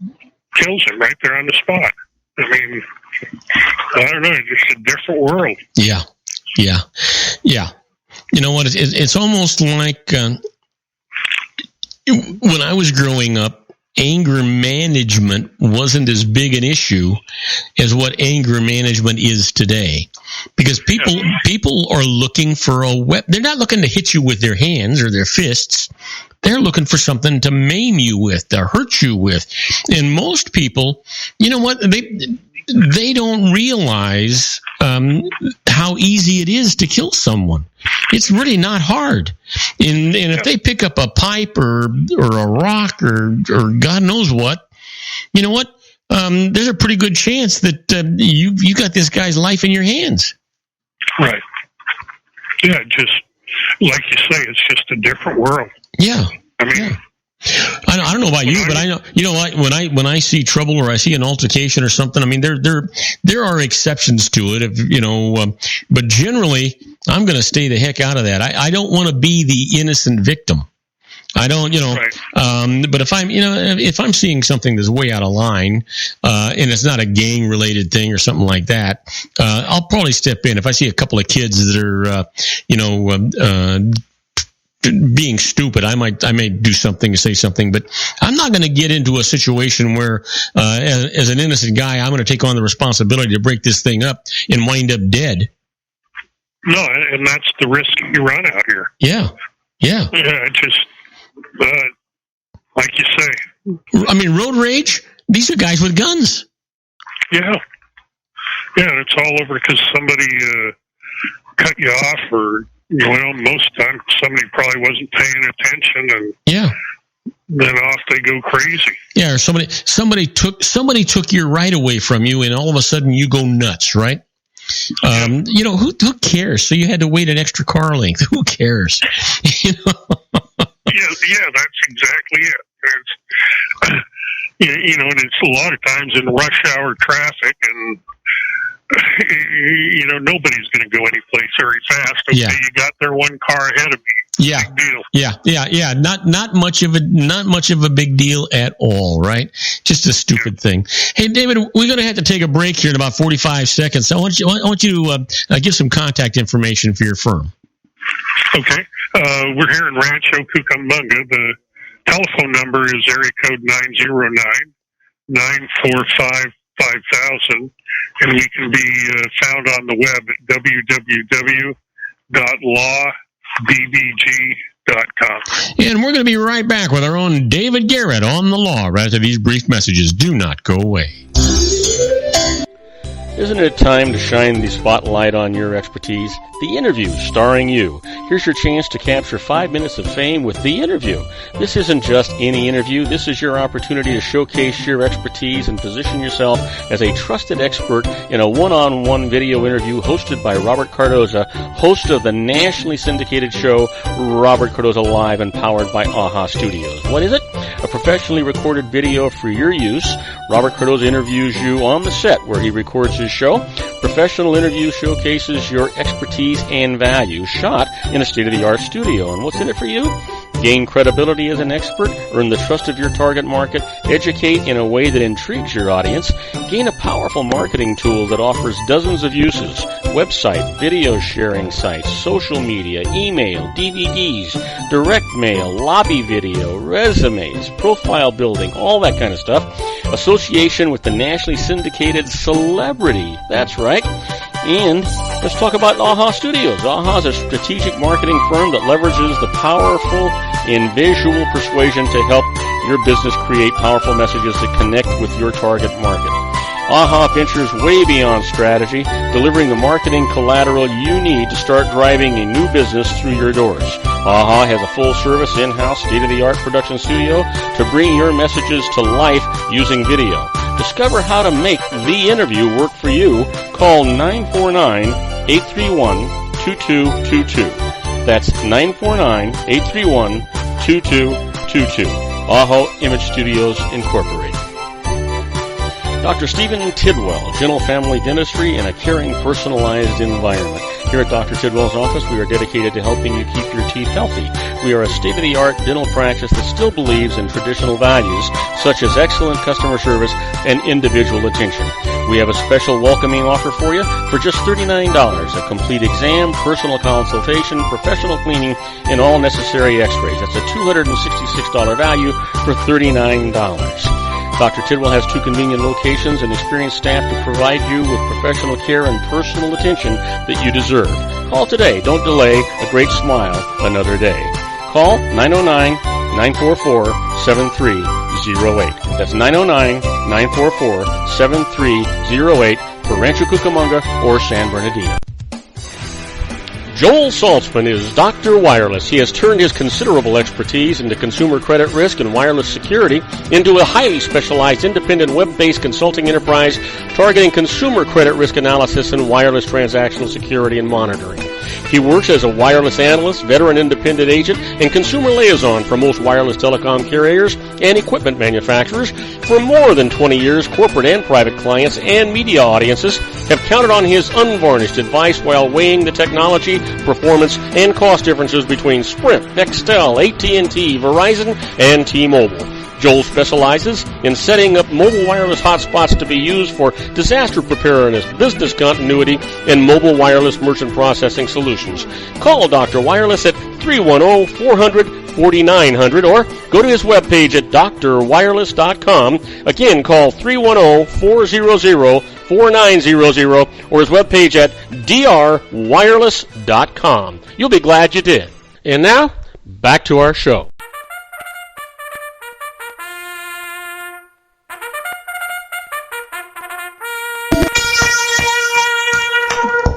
kills him right there on the spot. I mean, I don't know, it's just a different world. Yeah. You know what? It's almost like when I was growing up, anger management wasn't as big an issue as what anger management is today. Because people are looking for a weapon. They're not looking to hit you with their hands or their fists. They're looking for something to maim you with, to hurt you with. And most people, you know what? They don't realize how easy it is to kill someone. It's really not hard. And if they pick up a pipe or a rock or God knows what, you know what? There's a pretty good chance that you got this guy's life in your hands. Right. Yeah, just like you say, it's just a different world. Yeah. I mean. Yeah. I don't know about you, but I know, you know, when I see trouble or I see an altercation or something, I mean, there are exceptions to it, but generally I'm going to stay the heck out of that. I don't want to be the innocent victim. I don't, right. But if I'm seeing something that's way out of line, and it's not a gang related thing or something like that, I'll probably step in. If I see a couple of kids that are, being stupid, I may do something, say something, but I'm not going to get into a situation where, as an innocent guy, I'm going to take on the responsibility to break this thing up and wind up dead. No, and that's the risk you run out here. Yeah. Just like you say. I mean, road rage. These are guys with guns. Yeah, it's all over because somebody cut you off or. Well, most times somebody probably wasn't paying attention, and then off they go crazy. Yeah, or somebody took your right away from you, and all of a sudden you go nuts, right? Who cares? So you had to wait an extra car length. Who cares? Yeah, that's exactly it. And it's a lot of times in rush hour traffic and. Nobody's going to go any place very fast. Okay, you got there one car ahead of me. Yeah, big deal. Yeah. Not much of a big deal at all, right? Just a stupid thing. Hey, David, we're going to have to take a break here in about 45 seconds. So I want you to give some contact information for your firm. Okay, we're here in Rancho Cucamonga. The telephone number is area code 909-945-5000, and we can be found on the web at www.lawbbg.com. And we're going to be right back with our own David Garrett on the law right after these brief messages. Do not go away. Isn't it time to shine the spotlight on your expertise? The Interview, starring you. Here's your chance to capture 5 minutes of fame with The Interview. This isn't just any interview. This is your opportunity to showcase your expertise and position yourself as a trusted expert in a one-on-one video interview hosted by Robert Cardoza, host of the nationally syndicated show Robert Cardoza Live and powered by AHA Studios. What is it? A professionally recorded video for your use. Robert Cardoza interviews you on the set where he records his show. professional interview showcases your expertise and value, shot in a state-of-the-art studio. And what's in it for you? Gain credibility as an expert, earn the trust of your target market, educate in a way that intrigues your audience, gain a powerful marketing tool that offers dozens of uses, website, video sharing sites, social media, email, DVDs, direct mail, lobby video, resumes, profile building, all that kind of stuff. Association with the nationally syndicated celebrity. That's right. And let's talk about AHA Studios. AHA is a strategic marketing firm that leverages the powerful and visual persuasion to help your business create powerful messages that connect with your target market. AHA ventures way beyond strategy, delivering the marketing collateral you need to start driving a new business through your doors. AHA has a full-service, in-house, state-of-the-art production studio to bring your messages to life using video. Discover how to make the interview work for you. Call 949-831-2222. That's 949-831-2222. AHA Image Studios Incorporated. Dr. Stephen Tidwell, Gentle Family Dentistry in a caring, personalized environment. Here at Dr. Tidwell's office, we are dedicated to helping you keep your teeth healthy. We are a state-of-the-art dental practice that still believes in traditional values, such as excellent customer service and individual attention. We have a special welcoming offer for you for just $39, a complete exam, personal consultation, professional cleaning, and all necessary x-rays. That's a $266 value for $39. Dr. Tidwell has 2 convenient locations and experienced staff to provide you with professional care and personal attention that you deserve. Call today. Don't delay. A great smile another day. Call 909-944-7308. That's 909-944-7308 for Rancho Cucamonga or San Bernardino. Joel Saltzman is Dr. Wireless. He has turned his considerable expertise into consumer credit risk and wireless security into a highly specialized independent web-based consulting enterprise targeting consumer credit risk analysis and wireless transactional security and monitoring. He works as a wireless analyst, veteran independent agent, and consumer liaison for most wireless telecom carriers and equipment manufacturers. For more than 20 years, corporate and private clients and media audiences have counted on his unvarnished advice while weighing the technology, performance, and cost differences between Sprint, Nextel, AT&T, Verizon, and T-Mobile. Joel specializes in setting up mobile wireless hotspots to be used for disaster preparedness, business continuity, and mobile wireless merchant processing solutions. Call Dr. Wireless at 310-400-4900 or go to his webpage at drwireless.com. Again, call 310-400-4900 or his webpage at drwireless.com. You'll be glad you did. And now, back to our show.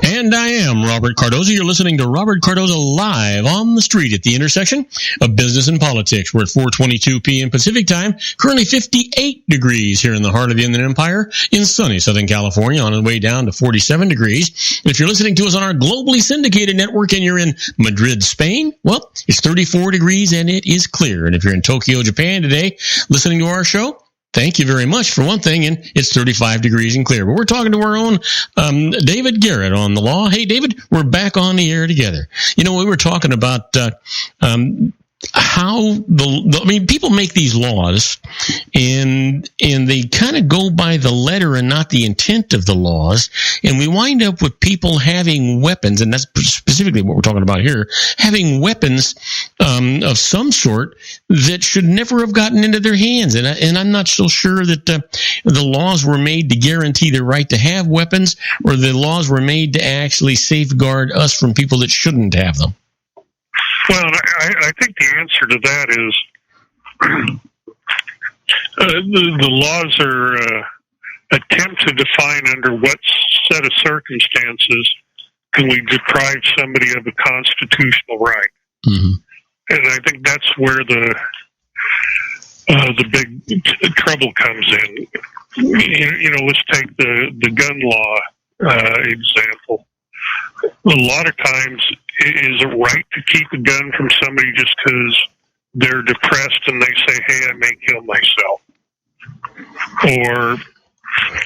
And I am Robert Cardoza. You're listening to Robert Cardoza live on the street at the intersection of business and politics. We're at 4:22 p.m. Pacific time, currently 58 degrees here in the heart of the Inland Empire in sunny Southern California, on the way down to 47 degrees. If you're listening to us on our globally syndicated network and you're in Madrid, Spain, well, it's 34 degrees and it is clear. And if you're in Tokyo, Japan today, listening to our show, thank you very much for one thing, and it's 35 degrees and clear. But we're talking to our own David Garrett on the law. Hey, David, we're back on the air together. You know, we were talking about how people make these laws, and they kind of go by the letter and not the intent of the laws, and we wind up with people having weapons, and that's specifically what we're talking about here, having weapons of some sort that should never have gotten into their hands. And I'm not so sure that the laws were made to guarantee the right to have weapons, or the laws were made to actually safeguard us from people that shouldn't have them. Well, I think the answer to that is the laws are attempt to define under what set of circumstances can we deprive somebody of a constitutional right. Mm-hmm. And I think that's where the big trouble comes in. You know, let's take the gun law example. A lot of times, is it right to keep a gun from somebody just because they're depressed and they say, hey, I may kill myself? Or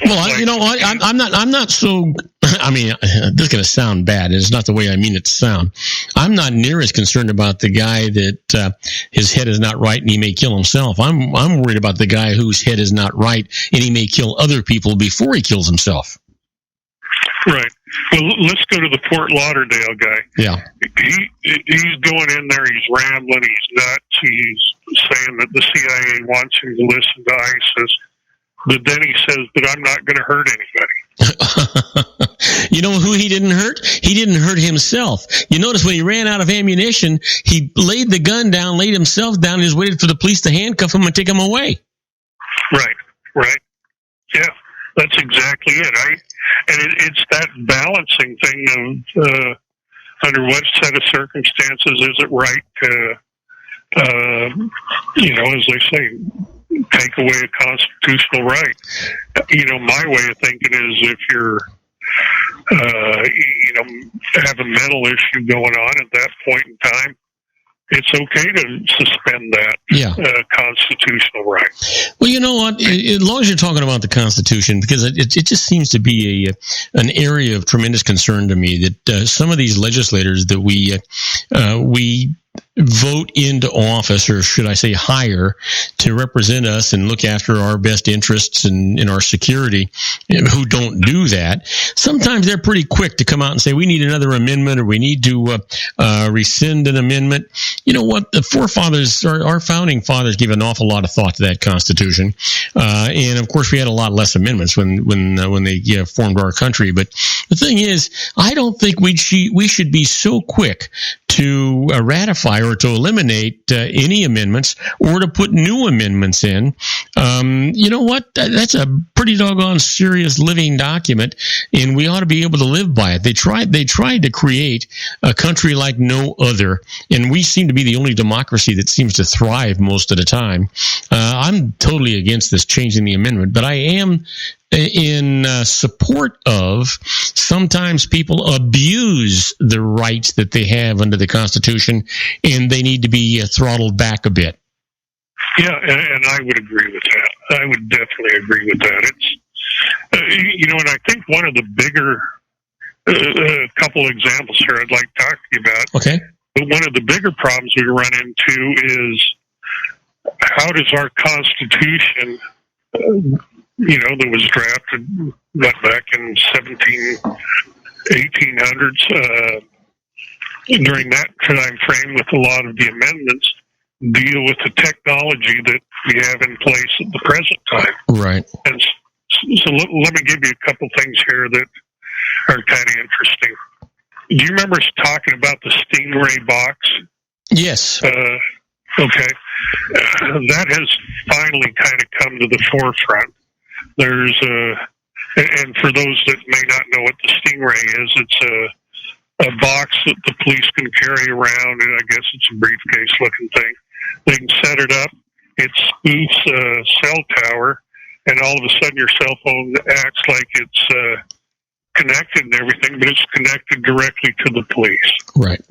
Well, you know what? I'm not so. I mean, this is going to sound bad. It's not the way I mean it to sound. I'm not near as concerned about the guy that his head is not right and he may kill himself. I'm worried about the guy whose head is not right and he may kill other people before he kills himself. Right. Well, let's go to the Fort Lauderdale guy. Yeah. He's going in there. He's rambling. He's nuts. He's saying that the CIA wants him to listen to ISIS. But then he says that I'm not going to hurt anybody. You know who he didn't hurt? He didn't hurt himself. You notice when he ran out of ammunition, he laid the gun down, laid himself down, and just waited for the police to handcuff him and take him away. Right. Yeah, that's exactly it. It's that balancing thing of under what set of circumstances is it right to, as they say, take away a constitutional right. My way of thinking is if you're, have a mental issue going on at that point in time, it's okay to suspend that constitutional right. Well, you know what? As long as you're talking about the Constitution, because it just seems to be an area of tremendous concern to me that some of these legislators that we vote into office, or should I say hire, to represent us and look after our best interests and our security, who don't do that. Sometimes they're pretty quick to come out and say, we need another amendment, or we need to rescind an amendment. You know what? The forefathers, our founding fathers, gave an awful lot of thought to that Constitution. And of course, we had a lot less amendments when they formed our country. But the thing is, I don't think we should be so quick to ratify or to eliminate any amendments or to put new amendments in. You know what? That's a pretty doggone serious living document, and we ought to be able to live by it. They tried to create a country like no other, and we seem to be the only democracy that seems to thrive most of the time. I'm totally against this changing the amendment, but I am in support of sometimes people abuse the rights that they have under the Constitution, and they need to be throttled back a bit. Yeah, and I would agree with that. I would definitely agree with that. It's, and I think one of the bigger, couple examples here I'd like to talk to you about. Okay. But one of the bigger problems we run into is how does our Constitution, that was drafted back in 1800s, during that time frame with a lot of the amendments, deal with the technology that we have in place at the present time. Right. And so let me give you a couple things here that are kind of interesting. Do you remember us talking about the Stingray box? Yes. Okay. That has finally kind of come to the forefront. There's and for those that may not know what the Stingray is, it's a box that the police can carry around, and I guess it's a briefcase-looking thing. They can set it up. It spoofs a cell tower, and all of a sudden your cell phone acts like it's connected and everything, but it's connected directly to the police. Right.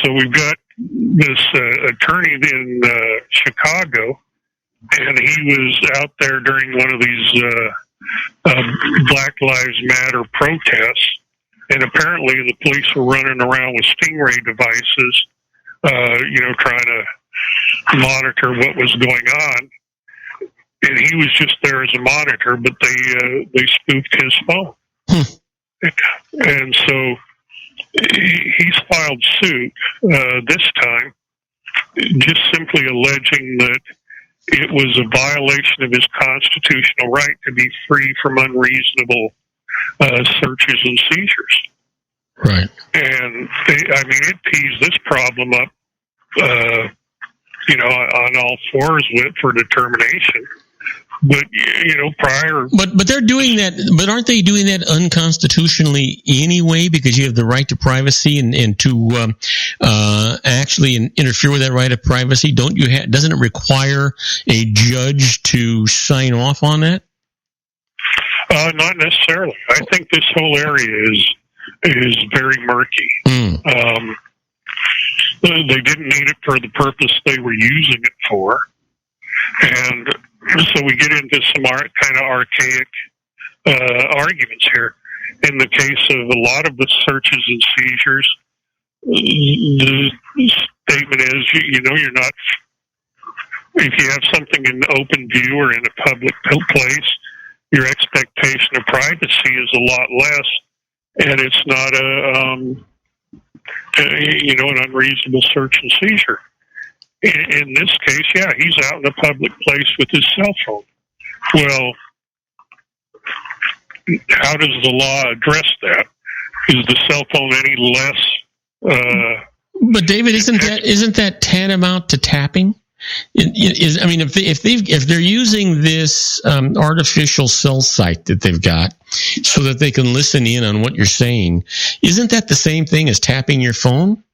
So we've got this attorney in Chicago, and he was out there during one of these Black Lives Matter protests, and apparently the police were running around with Stingray devices, trying to monitor what was going on. And he was just there as a monitor, but they spoofed his phone. And so he's filed suit this time, just simply alleging that it was a violation of his constitutional right to be free from unreasonable searches and seizures. Right. And it tees this problem up, on all fours for determination. But prior. But they're doing that. But aren't they doing that unconstitutionally anyway? Because you have the right to privacy, and to actually interfere with that right of privacy. Don't you? Doesn't it require a judge to sign off on that? Not necessarily. I think this whole area is very murky. They didn't need it for the purpose they were using it for, and So we get into some kind of archaic arguments here. In the case of a lot of the searches and seizures, the statement is, you're not, if you have something in open view or in a public place, your expectation of privacy is a lot less, and it's not an unreasonable search and seizure. In this case, he's out in a public place with his cell phone. Well, how does the law address that? Is the cell phone any less? But David, isn't that tantamount to tapping? If they're using this artificial cell site that they've got so that they can listen in on what you're saying, isn't that the same thing as tapping your phone?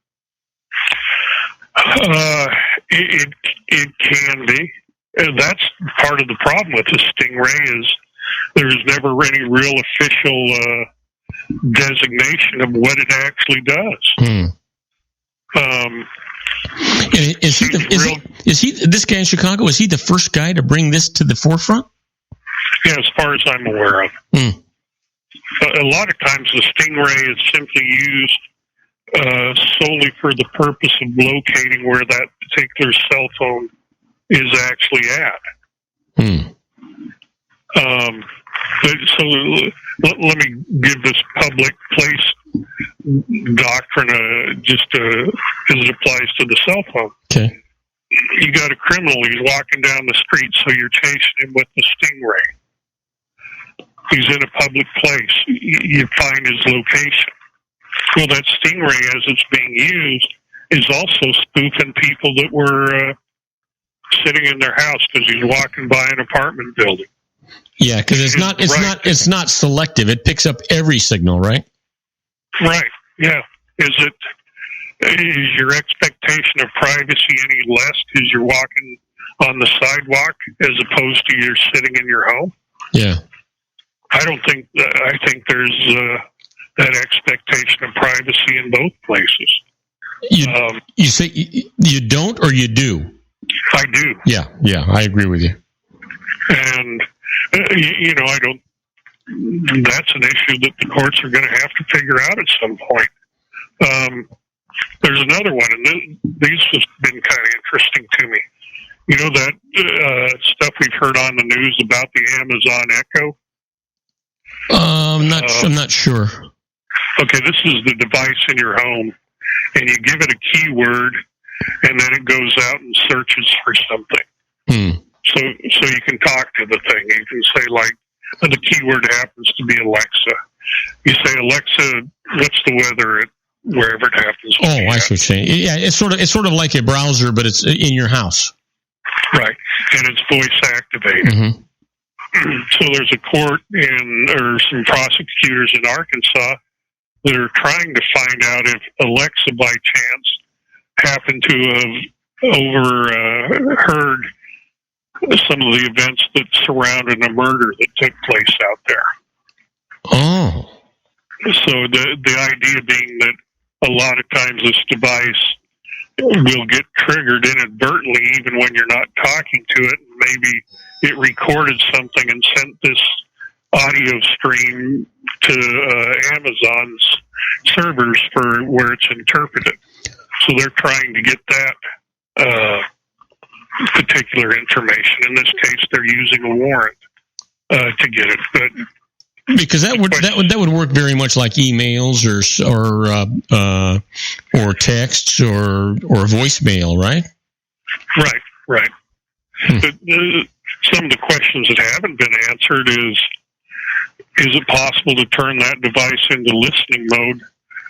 It can be. That's part of the problem with the Stingray is there's never any real official designation of what it actually does. Is he this guy in Chicago? Is he the first guy to bring this to the forefront? Yeah, as far as I'm aware of. A lot of times the Stingray is simply used solely for the purpose of locating where that particular cell phone is actually at. So let me give this public place doctrine just as it applies to the cell phone. Okay. You got a criminal, he's walking down the street, so you're chasing him with the Stingray. He's in a public place. You find his location. Well, that Stingray, as it's being used, is also spoofing people that were sitting in their house because he's walking by an apartment building. Yeah, because it's not selective. It picks up every signal, right? Right. Yeah. Is your expectation of privacy any less because you're walking on the sidewalk as opposed to you're sitting in your home? Yeah. I think there's that expectation of privacy in both places. You say you don't or you do? I do. Yeah, I agree with you. And I don't. That's an issue that the courts are going to have to figure out at some point. There's another one, and these have been kind of interesting to me. You know that stuff we've heard on the news about the Amazon Echo? I'm not sure. Okay, this is the device in your home, and you give it a keyword, and then it goes out and searches for something. So you can talk to the thing. You can say, like, the keyword happens to be Alexa. You say, Alexa, what's the weather at wherever it happens to be? I see what you're saying. Yeah, it's sort of like a browser, but it's in your house. Right, and it's voice activated. So there's a court or some prosecutors in Arkansas that are trying to find out if Alexa, by chance, happened to have overheard some of the events that surrounded a murder that took place out there. Oh. So the idea being that a lot of times this device will get triggered inadvertently even when you're not talking to it. Maybe it recorded something and sent this audio stream to Amazon's servers for where it's interpreted. So they're trying to get that particular information. In this case, they're using a warrant to get it. But because that would work very much like emails or texts or voicemail, right? Right. But some of the questions that haven't been answered is it possible to turn that device into listening mode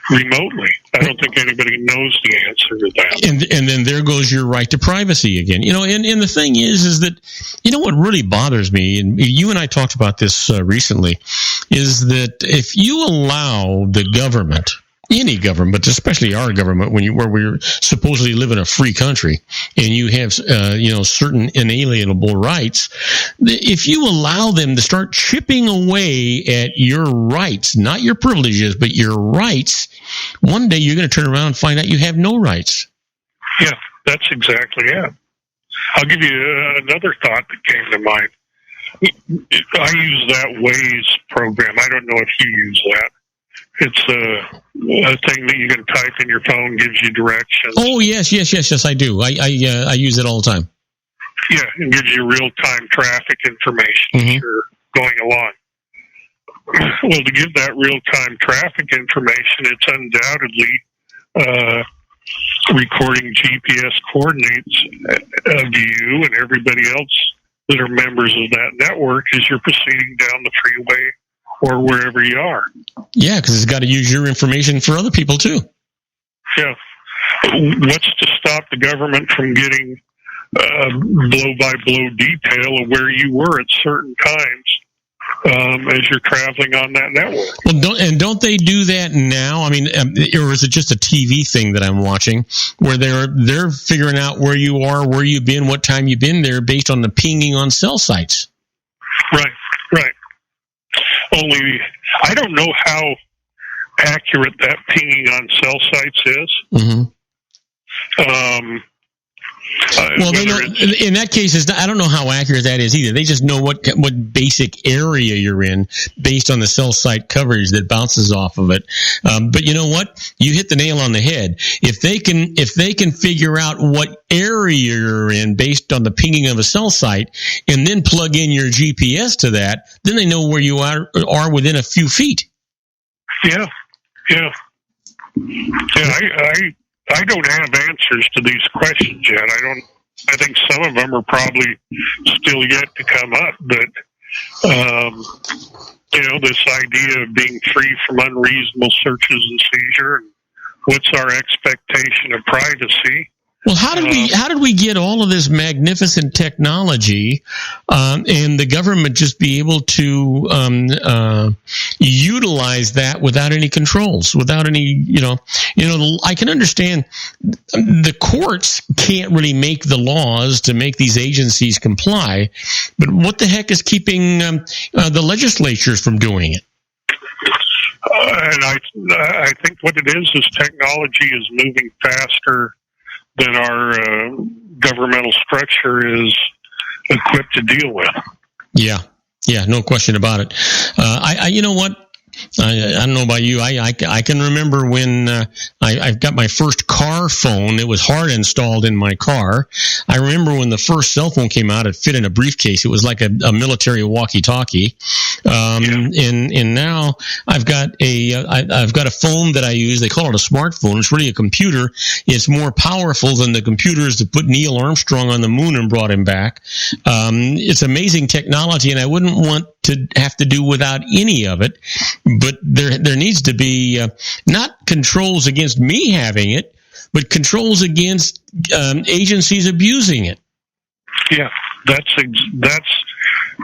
remotely? I don't think anybody knows the answer to that. And then there goes your right to privacy again. And the thing is that, what really bothers me, and you and I talked about this recently, is that if you allow the government, any government, but especially our government, where we supposedly live in a free country, and you have certain inalienable rights, if you allow them to start chipping away at your rights, not your privileges, but your rights, one day you're going to turn around and find out you have no rights. Yeah, that's exactly it. I'll give you another thought that came to mind. I use that Waze program. I don't know if you use that. It's a thing that you can type in your phone, gives you directions. Oh, yes, I do. I use it all the time. Yeah, it gives you real-time traffic information as you're going along. Well, to give that real-time traffic information, it's undoubtedly recording GPS coordinates of you and everybody else that are members of that network as you're proceeding down the freeway or wherever you are. Yeah, because it's got to use your information for other people, too. Yeah. What's to stop the government from getting blow-by-blow detail of where you were at certain times as you're traveling on that network? Well, don't they do that now? I mean, or is it just a TV thing that I'm watching where they're figuring out where you are, where you've been, what time you've been there based on the pinging on cell sites? Right. Only I don't know how accurate that pinging on cell sites is. Well, they don't, in that case, I don't know how accurate that is either. They just know what basic area you're in based on the cell site coverage that bounces off of it. But you know what? You hit the nail on the head. If they can figure out what area you're in based on the pinging of a cell site, and then plug in your GPS to that, then they know where you are within a few feet. Yeah. I don't have answers to these questions yet. I think some of them are probably still yet to come up, but, this idea of being free from unreasonable searches and seizure, and what's our expectation of privacy? Well, how did we get all of this magnificent technology, and the government just be able to utilize that without any controls, without any, I can understand the courts can't really make the laws to make these agencies comply, but what the heck is keeping the legislatures from doing it? And I think what it is technology is moving faster than our governmental structure is equipped to deal with. Yeah, no question about it. You know what? I don't know about you. I can remember when I got my first car phone. It was hard installed in my car. I remember when the first cell phone came out, it fit in a briefcase. It was like a military walkie-talkie. And now I've got a phone that I use. They call it a smartphone. It's really a computer. It's more powerful than the computers that put Neil Armstrong on the moon and brought him back. It's amazing technology, and I wouldn't want to have to do without any of it. But there needs to be not controls against me having it, but controls against agencies abusing it. Yeah, that's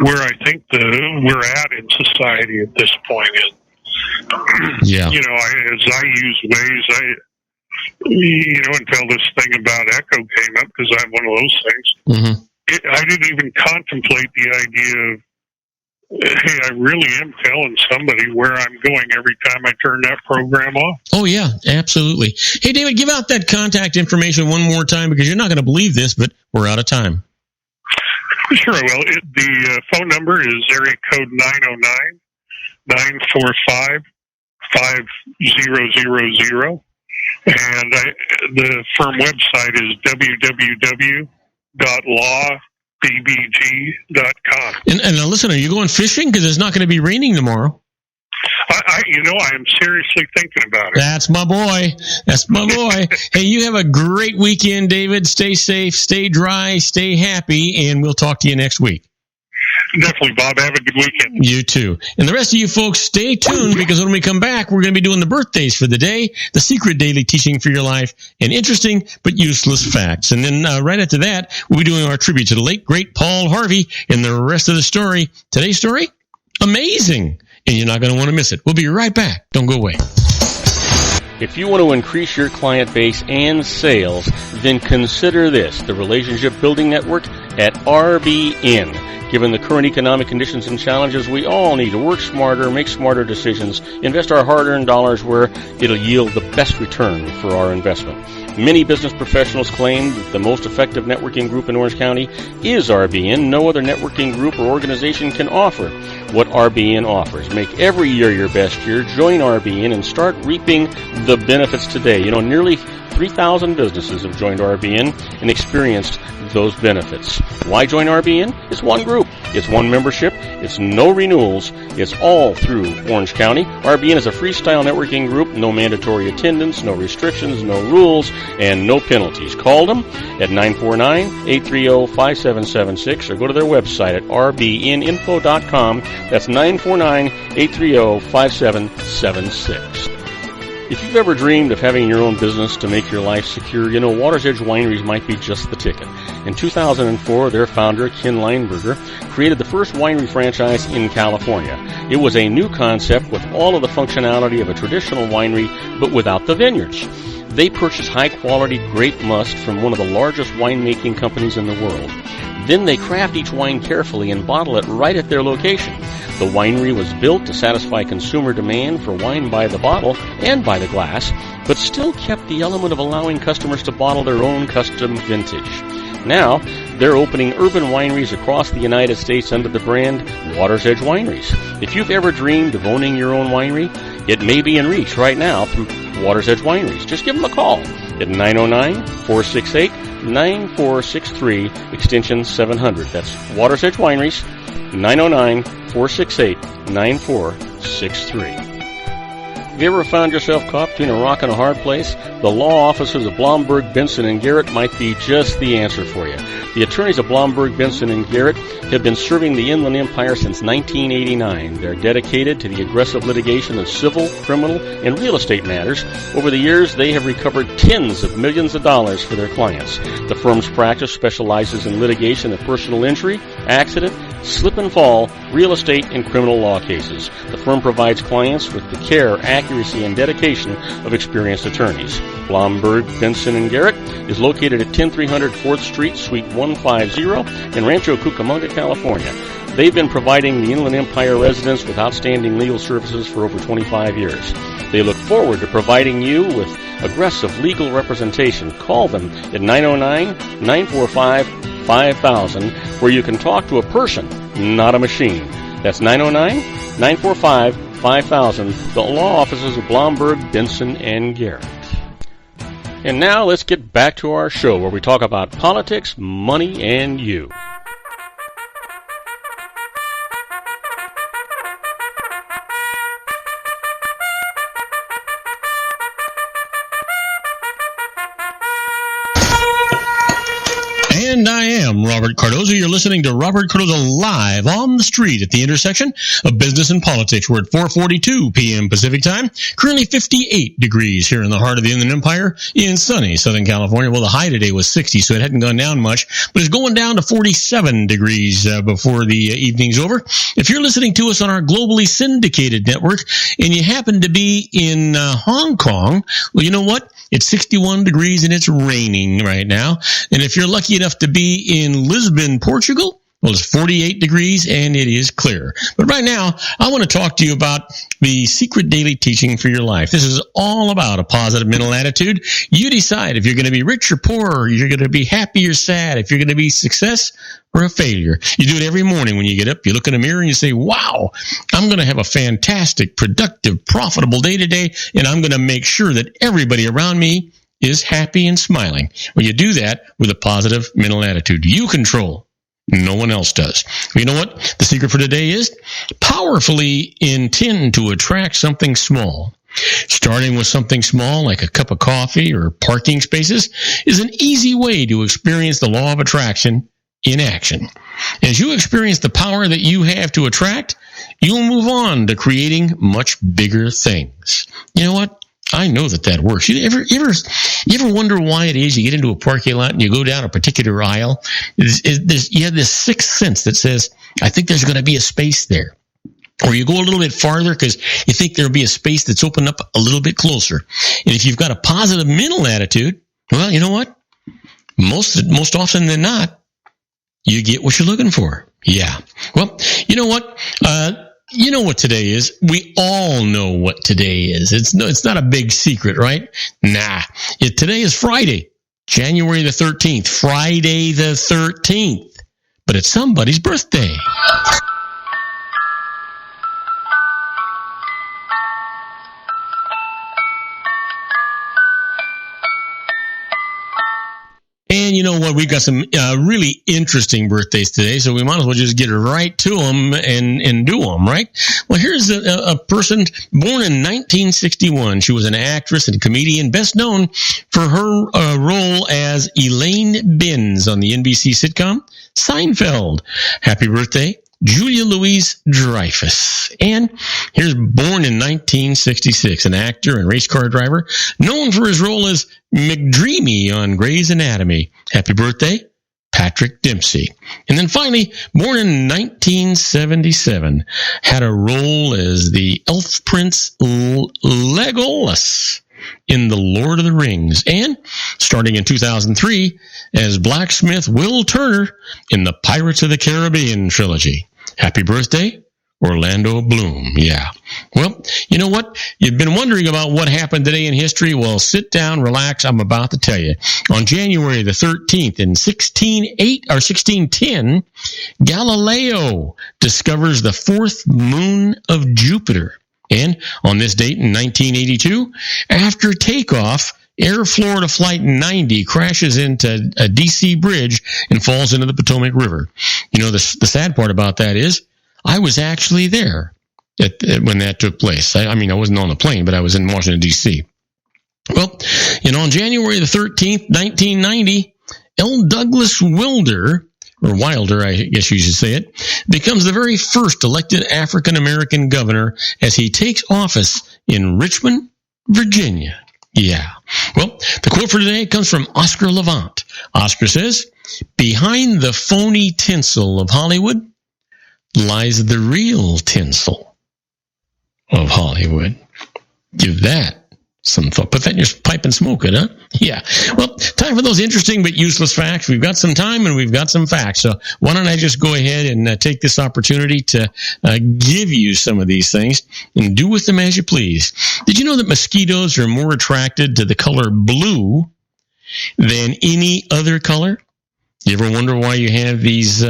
where I think we're at in society at this point. Yeah, as I use Waze, until this thing about Echo came up, because I have one of those things, I didn't even contemplate the idea of, hey, I really am telling somebody where I'm going every time I turn that program off. Oh, yeah, absolutely. Hey, David, give out that contact information one more time, because you're not going to believe this, but we're out of time. Sure. Well, the phone number is area code 909-945-5000. And the firm website is www.lawbbg.com. And now listen, are you going fishing? Because it's not going to be raining tomorrow. I am seriously thinking about it. That's my boy. Hey, you have a great weekend, David. Stay safe, stay dry, stay happy, and we'll talk to you next week. Definitely, Bob. Have a good weekend. You too. And the rest of you folks, stay tuned, because when we come back, we're going to be doing the birthdays for the day, the secret daily teaching for your life, and interesting but useless facts. And then right after that, we'll be doing our tribute to the late, great Paul Harvey and the rest of the story. Today's story? Amazing. And you're not going to want to miss it. We'll be right back. Don't go away. If you want to increase your client base and sales, then consider this, the Relationship Building Network at RBN. Given the current economic conditions and challenges, we all need to work smarter, make smarter decisions, invest our hard-earned dollars where it'll yield the best return for our investment. Many business professionals claim that the most effective networking group in Orange County is RBN. No other networking group or organization can offer what RBN offers. Make every year your best year. Join RBN and start reaping the benefits today. You know, nearly 3,000 businesses have joined RBN and experienced those benefits. Why join RBN? It's one group. It's one membership. It's no renewals. It's all through Orange County. RBN is a freestyle networking group. No mandatory attendance, no restrictions, no rules, and no penalties. Call them at 949-830-5776 or go to their website at rbninfo.com. That's 949-830-5776. If you've ever dreamed of having your own business to make your life secure, you know Water's Edge Wineries might be just the ticket. In 2004, their founder, Ken Lineberger, created the first winery franchise in California. It was a new concept with all of the functionality of a traditional winery, but without the vineyards. They purchased high-quality grape must from one of the largest winemaking companies in the world. Then they craft each wine carefully and bottle it right at their location. The winery was built to satisfy consumer demand for wine by the bottle and by the glass, but still kept the element of allowing customers to bottle their own custom vintage. Now, they're opening urban wineries across the United States under the brand Water's Edge Wineries. If you've ever dreamed of owning your own winery, it may be in reach right now through Water's Edge Wineries. Just give them a call at 909-468-9463, extension 700. That's Water's Edge Wineries, 909-468-9463. Have you ever found yourself caught between a rock and a hard place? The law offices of Blomberg, Benson, and Garrett might be just the answer for you. The attorneys of Blomberg, Benson, and Garrett have been serving the Inland Empire since 1989. They're dedicated to the aggressive litigation of civil, criminal, and real estate matters. Over the years, they have recovered tens of millions of dollars for their clients. The firm's practice specializes in litigation of personal injury, accident, slip and fall, real estate, and criminal law cases. The firm provides clients with the care, accuracy, and dedication of experienced attorneys. Blomberg, Benson, and Garrett is located at 10300 4th Street, Suite 150 in Rancho Cucamonga, California. They've been providing the Inland Empire residents with outstanding legal services for over 25 years. They look forward to providing you with aggressive legal representation. Call them at 909-945-5000, where you can talk to a person, not a machine. That's 909-945-5000, the law offices of Blomberg, Benson, and Garrett. And now let's get back to our show where we talk about politics, money, and you. And I am Robert Cardoza. You're listening to Robert Cardoza live on the street at the intersection of business and politics. We're at 4:42 p.m. Pacific time. Currently 58 degrees here in the heart of the Inland Empire in sunny Southern California. Well, the high today was 60, so it hadn't gone down much, but it's going down to 47 degrees before the evening's over. If you're listening to us on our globally syndicated network and you happen to be in Hong Kong, well, you know what? It's 61 degrees and it's raining right now. And if you're lucky enough to be in Lisbon, Portugal, well, it's 48 degrees and it is clear. But right now, I want to talk to you about the secret daily teaching for your life. This is all about a positive mental attitude. You decide if you're going to be rich or poor, you're going to be happy or sad, if you're going to be success or a failure. You do it every morning when you get up. You look in the mirror and you say, wow, I'm going to have a fantastic, productive, profitable day today, and I'm going to make sure that everybody around me is happy and smiling. Well, you do that with a positive mental attitude. You control. No one else does. You know what? The secret for today is powerfully intend to attract something small. Starting with something small like a cup of coffee or parking spaces is an easy way to experience the law of attraction in action. As you experience the power that you have to attract, you'll move on to creating much bigger things. You know what? I know that works. You ever wonder why it is you get into a parking lot and you go down a particular aisle? You have this sixth sense that says, I think there's going to be a space there. Or you go a little bit farther because you think there'll be a space that's opened up a little bit closer. And if you've got a positive mental attitude, well, you know what? Most often than not, you get what you're looking for. Yeah. Well, you know what? You know what today is. We all know what today is. It's not a big secret, right? Nah. Today is Friday, January the 13th. Friday the 13th. But it's somebody's birthday. And you know what? We've got some really interesting birthdays today, so we might as well just get right to them and do them, right? Well, here's a person born in 1961. She was an actress and comedian, best known for her role as Elaine Binns on the NBC sitcom Seinfeld. Happy birthday, Julia Louis-Dreyfus. And here's born in 1966, an actor and race car driver, known for his role as McDreamy on Grey's Anatomy. Happy birthday, Patrick Dempsey. And then finally, born in 1977, had a role as the elf prince Legolas in The Lord of the Rings, and starting in 2003 as blacksmith Will Turner in the Pirates of the Caribbean trilogy. Happy birthday, Orlando Bloom. Yeah. Well, you know what? You've been wondering about what happened today in history. Well, sit down, relax. I'm about to tell you. On January the 13th in 1610, Galileo discovers the fourth moon of Jupiter. And on this date in 1982, after takeoff, Air Florida Flight 90 crashes into a D.C. bridge and falls into the Potomac River. You know, the sad part about that is I was actually there when that took place. I mean, I wasn't on the plane, but I was in Washington, D.C. Well, you know, on January the 13th, 1990, L. Douglas Wilder, or Wilder, I guess you should say it, becomes the very first elected African-American governor as he takes office in Richmond, Virginia. Yeah. Well, the quote for today comes from Oscar Levant. Oscar says, "Behind the phony tinsel of Hollywood lies the real tinsel of Hollywood." Give that some thought. Put that in your pipe and smoke it, huh? Yeah. Well, time for those interesting but useless facts. We've got some time and we've got some facts. So why don't I just go ahead and take this opportunity to give you some of these things and do with them as you please. Did you know that mosquitoes are more attracted to the color blue than any other color? You ever wonder why you have these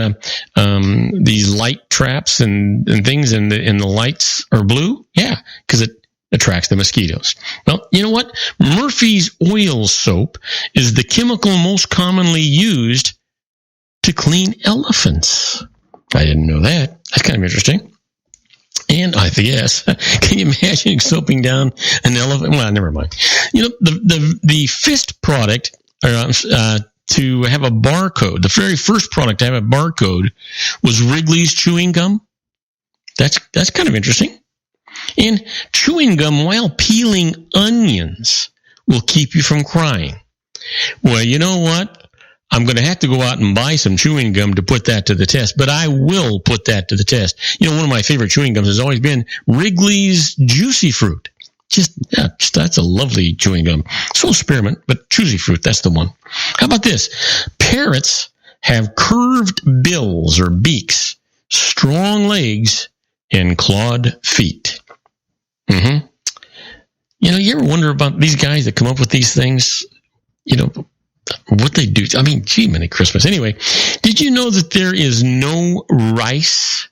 light traps and things and the lights are blue? Yeah, because it attracts the mosquitoes. Well, you know what? Murphy's oil soap is the chemical most commonly used to clean elephants. I didn't know that. That's kind of interesting. And I guess, can you imagine soaping down an elephant? Well, never mind. You know, the fist product to have a barcode, the very first product to have a barcode was Wrigley's chewing gum. That's kind of interesting. And chewing gum while peeling onions will keep you from crying. Well, you know what? I'm going to have to go out and buy some chewing gum to put that to the test, but I will put that to the test. You know, one of my favorite chewing gums has always been Wrigley's Juicy Fruit. That's a lovely chewing gum. So spearmint, but Juicy Fruit, that's the one. How about this? Parrots have curved bills or beaks, strong legs, and clawed feet. Mm-hmm. You know, you ever wonder about these guys that come up with these things? You know, what they do. I mean, gee, many Christmas. Anyway, did you know that there is no rice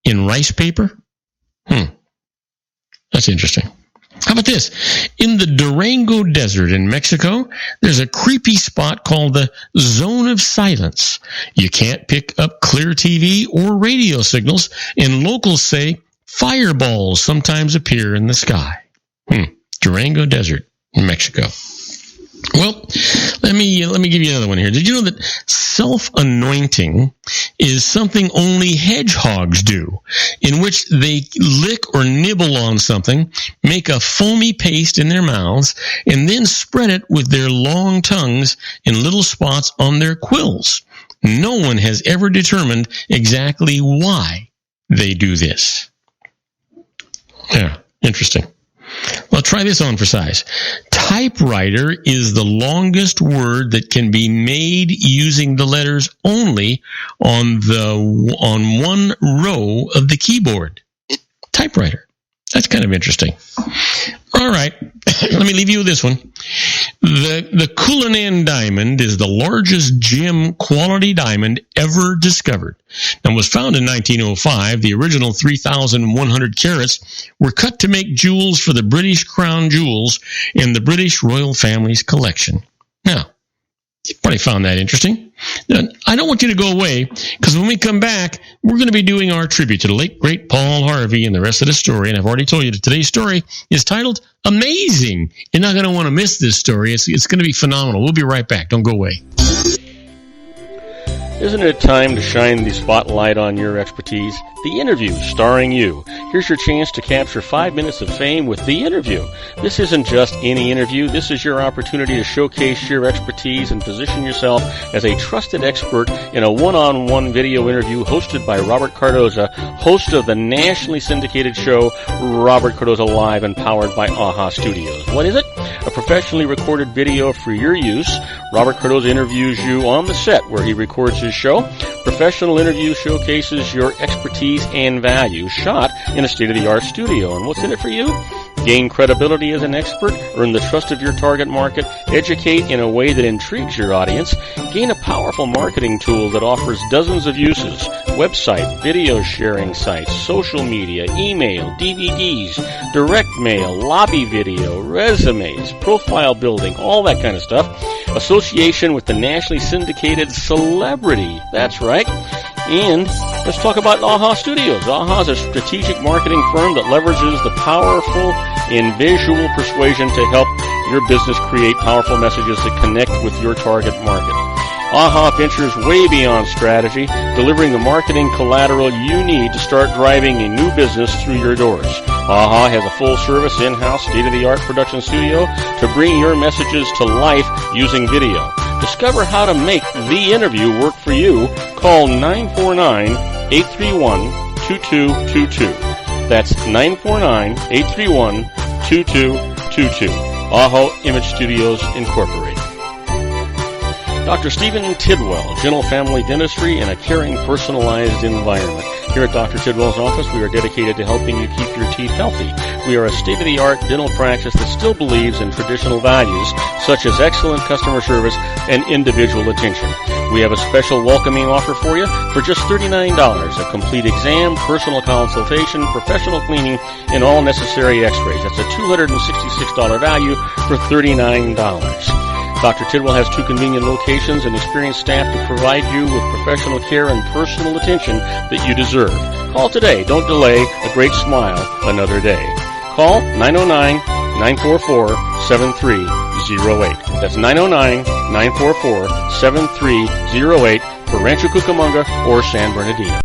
in rice paper? That's interesting. How about this? In the Durango Desert in Mexico, there's a creepy spot called the Zone of Silence. You can't pick up clear TV or radio signals, and locals say fireballs sometimes appear in the sky. Durango Desert in Mexico. Well, let me give you another one here. Did you know that self-anointing is something only hedgehogs do, in which they lick or nibble on something, make a foamy paste in their mouths, and then spread it with their long tongues in little spots on their quills? No one has ever determined exactly why they do this. Yeah, interesting. Well, try this on for size. Typewriter is the longest word that can be made using the letters only on one row of the keyboard. Typewriter. That's kind of interesting. All right, let me leave you with this one. The Cullinan diamond is the largest gem quality diamond ever discovered and was found in 1905. The original 3,100 carats were cut to make jewels for the British crown jewels in the British royal family's collection. Now, you probably found that interesting. Now, I don't want you to go away, because when we come back, we're going to be doing our tribute to the late, great Paul Harvey and the rest of the story. And I've already told you that today's story is titled Amazing. You're not going to want to miss this story. It's going to be phenomenal. We'll be right back. Don't go away. Isn't it time to shine the spotlight on your expertise? The Interview, starring you. Here's your chance to capture 5 minutes of fame with The Interview. This isn't just any interview. This is your opportunity to showcase your expertise and position yourself as a trusted expert in a one-on-one video interview hosted by Robert Cardoza, host of the nationally syndicated show Robert Cardoza Live and powered by AHA Studios. What is it? A professionally recorded video for your use. Robert Cardoza interviews you on the set where he records his show. Professional interview showcases your expertise and value, shot in a state-of-the-art studio. And what's in it for you? Gain credibility as an expert, earn the trust of your target market, educate in a way that intrigues your audience, gain a powerful marketing tool that offers dozens of uses, website, video sharing sites, social media, email, DVDs, direct mail, lobby video, resumes, profile building, all that kind of stuff. Association with the nationally syndicated celebrity. That's right. And let's talk about AHA Studios. AHA is a strategic marketing firm that leverages the powerful in visual persuasion to help your business create powerful messages that connect with your target market. AHA ventures way beyond strategy, delivering the marketing collateral you need to start driving a new business through your doors. AHA has a full-service, in-house, state-of-the-art production studio to bring your messages to life using video. Discover how to make The Interview work for you. Call 949-831-2222. That's 949-831-2222. AHA Image Studios, Incorporated. Dr. Stephen Tidwell, Gentle Family Dentistry in a caring, personalized environment. Here at Dr. Tidwell's office, we are dedicated to helping you keep your teeth healthy. We are a state-of-the-art dental practice that still believes in traditional values, such as excellent customer service and individual attention. We have a special welcoming offer for you for just $39, a complete exam, personal consultation, professional cleaning, and all necessary x-rays. That's a $266 value for $39. Dr. Tidwell has 2 convenient locations and experienced staff to provide you with professional care and personal attention that you deserve. Call today. Don't delay. A great smile another day. Call 909-944-7308. That's 909-944-7308 for Rancho Cucamonga or San Bernardino.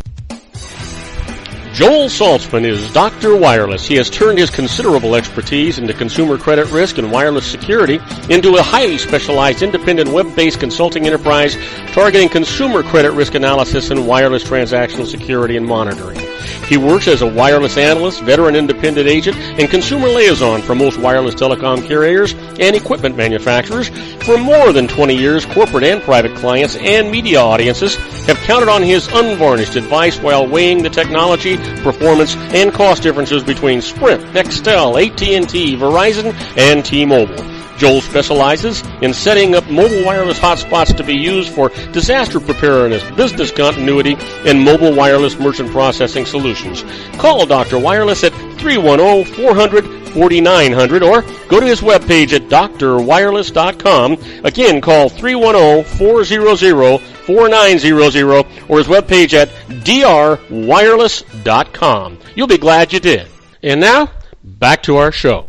Joel Saltzman is Dr. Wireless. He has turned his considerable expertise into consumer credit risk and wireless security into a highly specialized independent web-based consulting enterprise targeting consumer credit risk analysis and wireless transactional security and monitoring. He works as a wireless analyst, veteran independent agent, and consumer liaison for most wireless telecom carriers and equipment manufacturers. For more than 20 years, corporate and private clients and media audiences have counted on his unvarnished advice while weighing the technology, performance, and cost differences between Sprint, Nextel, AT&T, Verizon, and T-Mobile. Joel specializes in setting up mobile wireless hotspots to be used for disaster preparedness, business continuity, and mobile wireless merchant processing solutions. Call Dr. Wireless at 310-400-4900 or go to his webpage at drwireless.com. Again, call 310-400-4900 or his webpage at drwireless.com. You'll be glad you did. And now, back to our show.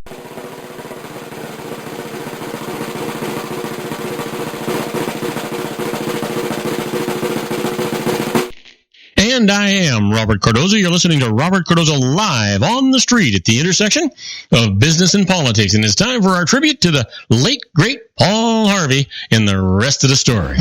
And I am Robert Cardoza. You're listening to Robert Cardoza Live on the street at the intersection of business and politics. And it's time for our tribute to the late, great Paul Harvey and the rest of the story.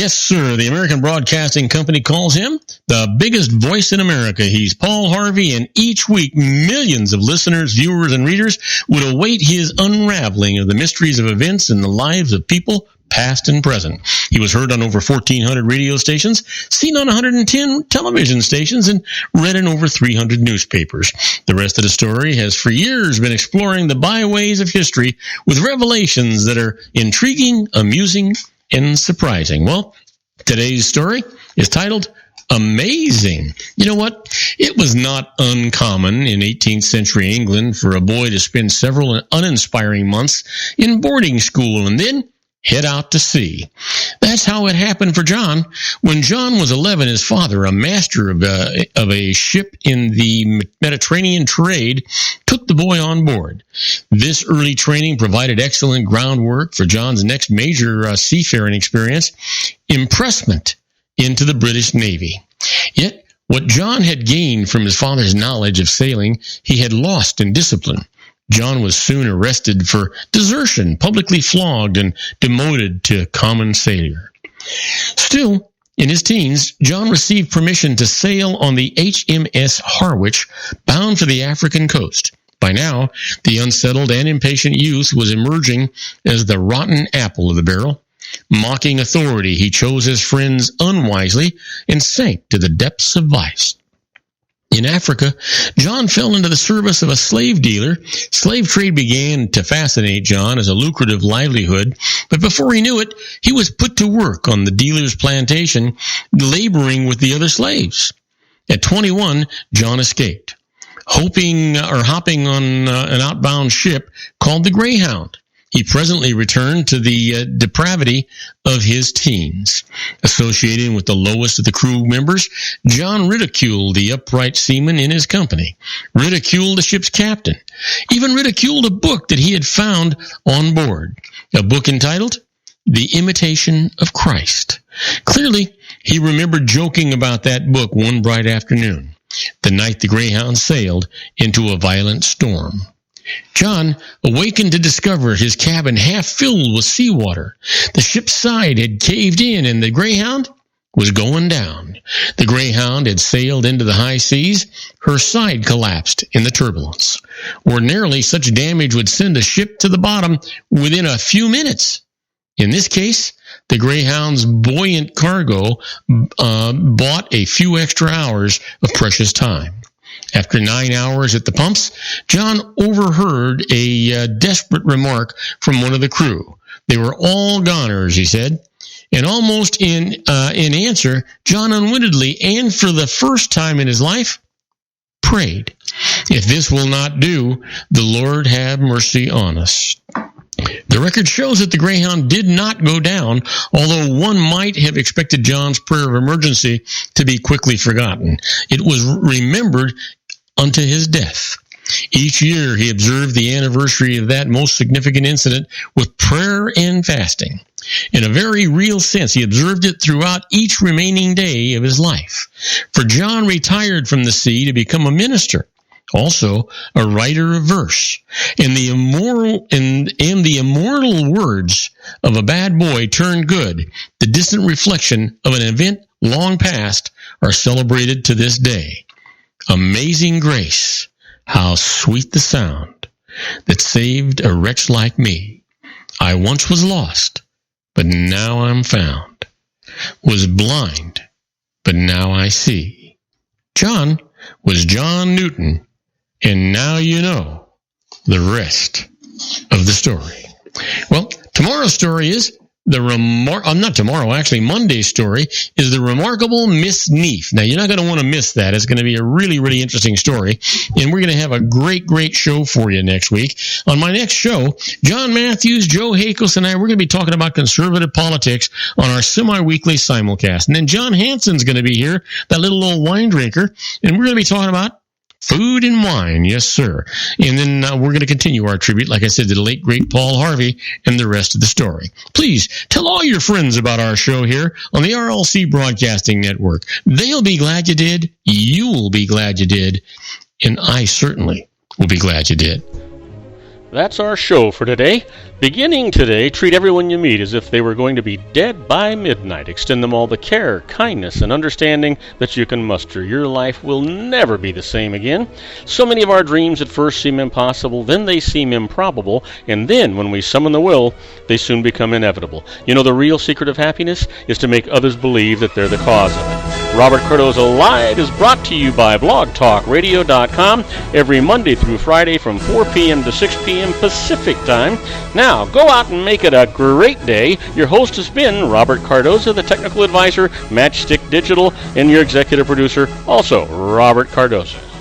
Yes, sir. The American Broadcasting Company calls him the biggest voice in America. He's Paul Harvey, and each week millions of listeners, viewers, and readers would await his unraveling of the mysteries of events in the lives of people past and present. He was heard on over 1,400 radio stations, seen on 110 television stations, and read in over 300 newspapers. The rest of the story has for years been exploring the byways of history with revelations that are intriguing, amusing, and surprising. Well, today's story is titled Amazing. You know what? It was not uncommon in 18th century England for a boy to spend several uninspiring months in boarding school and then head out to sea. That's how it happened for John. When John was 11, his father, a master of a ship in the Mediterranean trade, took the boy on board. This early training provided excellent groundwork for John's next major seafaring experience, impressment into the British Navy. Yet, what John had gained from his father's knowledge of sailing, he had lost in discipline. John was soon arrested for desertion, publicly flogged, and demoted to common sailor. Still, in his teens, John received permission to sail on the HMS Harwich, bound for the African coast. By now, the unsettled and impatient youth was emerging as the rotten apple of the barrel. Mocking authority, he chose his friends unwisely and sank to the depths of vice. In Africa, John fell into the service of a slave dealer. Slave trade began to fascinate John as a lucrative livelihood, but before he knew it, he was put to work on the dealer's plantation, laboring with the other slaves. At 21, John escaped, hopping on an outbound ship called the Greyhound. He presently returned to the depravity of his teens. Associating with the lowest of the crew members, John ridiculed the upright seamen in his company, ridiculed the ship's captain, even ridiculed a book that he had found on board, a book entitled The Imitation of Christ. Clearly, he remembered joking about that book one bright afternoon, the night the Greyhound sailed into a violent storm. John awakened to discover his cabin half filled with seawater. The ship's side had caved in and the Greyhound was going down. The Greyhound had sailed into the high seas. Her side collapsed in the turbulence. Ordinarily, such damage would send a ship to the bottom within a few minutes. In this case, the Greyhound's buoyant cargo bought a few extra hours of precious time. After 9 hours at the pumps, John overheard a desperate remark from one of the crew. They were all goners, he said. And almost in answer, John unwittingly, and for the first time in his life, prayed, "If this will not do, the Lord have mercy on us." The record shows that the Greyhound did not go down, although one might have expected John's prayer of emergency to be quickly forgotten. It was remembered unto his death. Each year he observed the anniversary of that most significant incident with prayer and fasting. In a very real sense, he observed it throughout each remaining day of his life. For John retired from the sea to become a minister, also a writer of verse. And the immortal words of a bad boy turned good, the distant reflection of an event long past, are celebrated to this day. Amazing grace, how sweet the sound that saved a wretch like me. I once was lost, but now I'm found. Was blind, but now I see. John was John Newton, and now you know the rest of the story. Well, tomorrow's story is Monday's story is the remarkable Miss Neef. Now, you're not going to want to miss that. It's going to be a really, really interesting story. And we're going to have a great, great show for you next week. On my next show, Jon Matthews, Joe Hakos, and I, we're going to be talking about conservative politics on our semi-weekly simulcast. And then John Hanson's going to be here, that little old wine drinker, and we're going to be talking about food and wine, yes, sir. And then we're going to continue our tribute, like I said, to the late, great Paul Harvey and the rest of the story. Please tell all your friends about our show here on the RLC Broadcasting Network. They'll be glad you did. You will be glad you did. And I certainly will be glad you did. That's our show for today. Beginning today, treat everyone you meet as if they were going to be dead by midnight. Extend them all the care, kindness, and understanding that you can muster. Your life will never be the same again. So many of our dreams at first seem impossible, then they seem improbable, and then when we summon the will, they soon become inevitable. You know, the real secret of happiness is to make others believe that they're the cause of it. Robert Cardoza Live is brought to you by blogtalkradio.com every Monday through Friday from 4 p.m. to 6 p.m. Pacific Time. Now, go out and make it a great day. Your host has been Robert Cardoza, the technical advisor, Matchstick Digital, and your executive producer, also Robert Cardoza.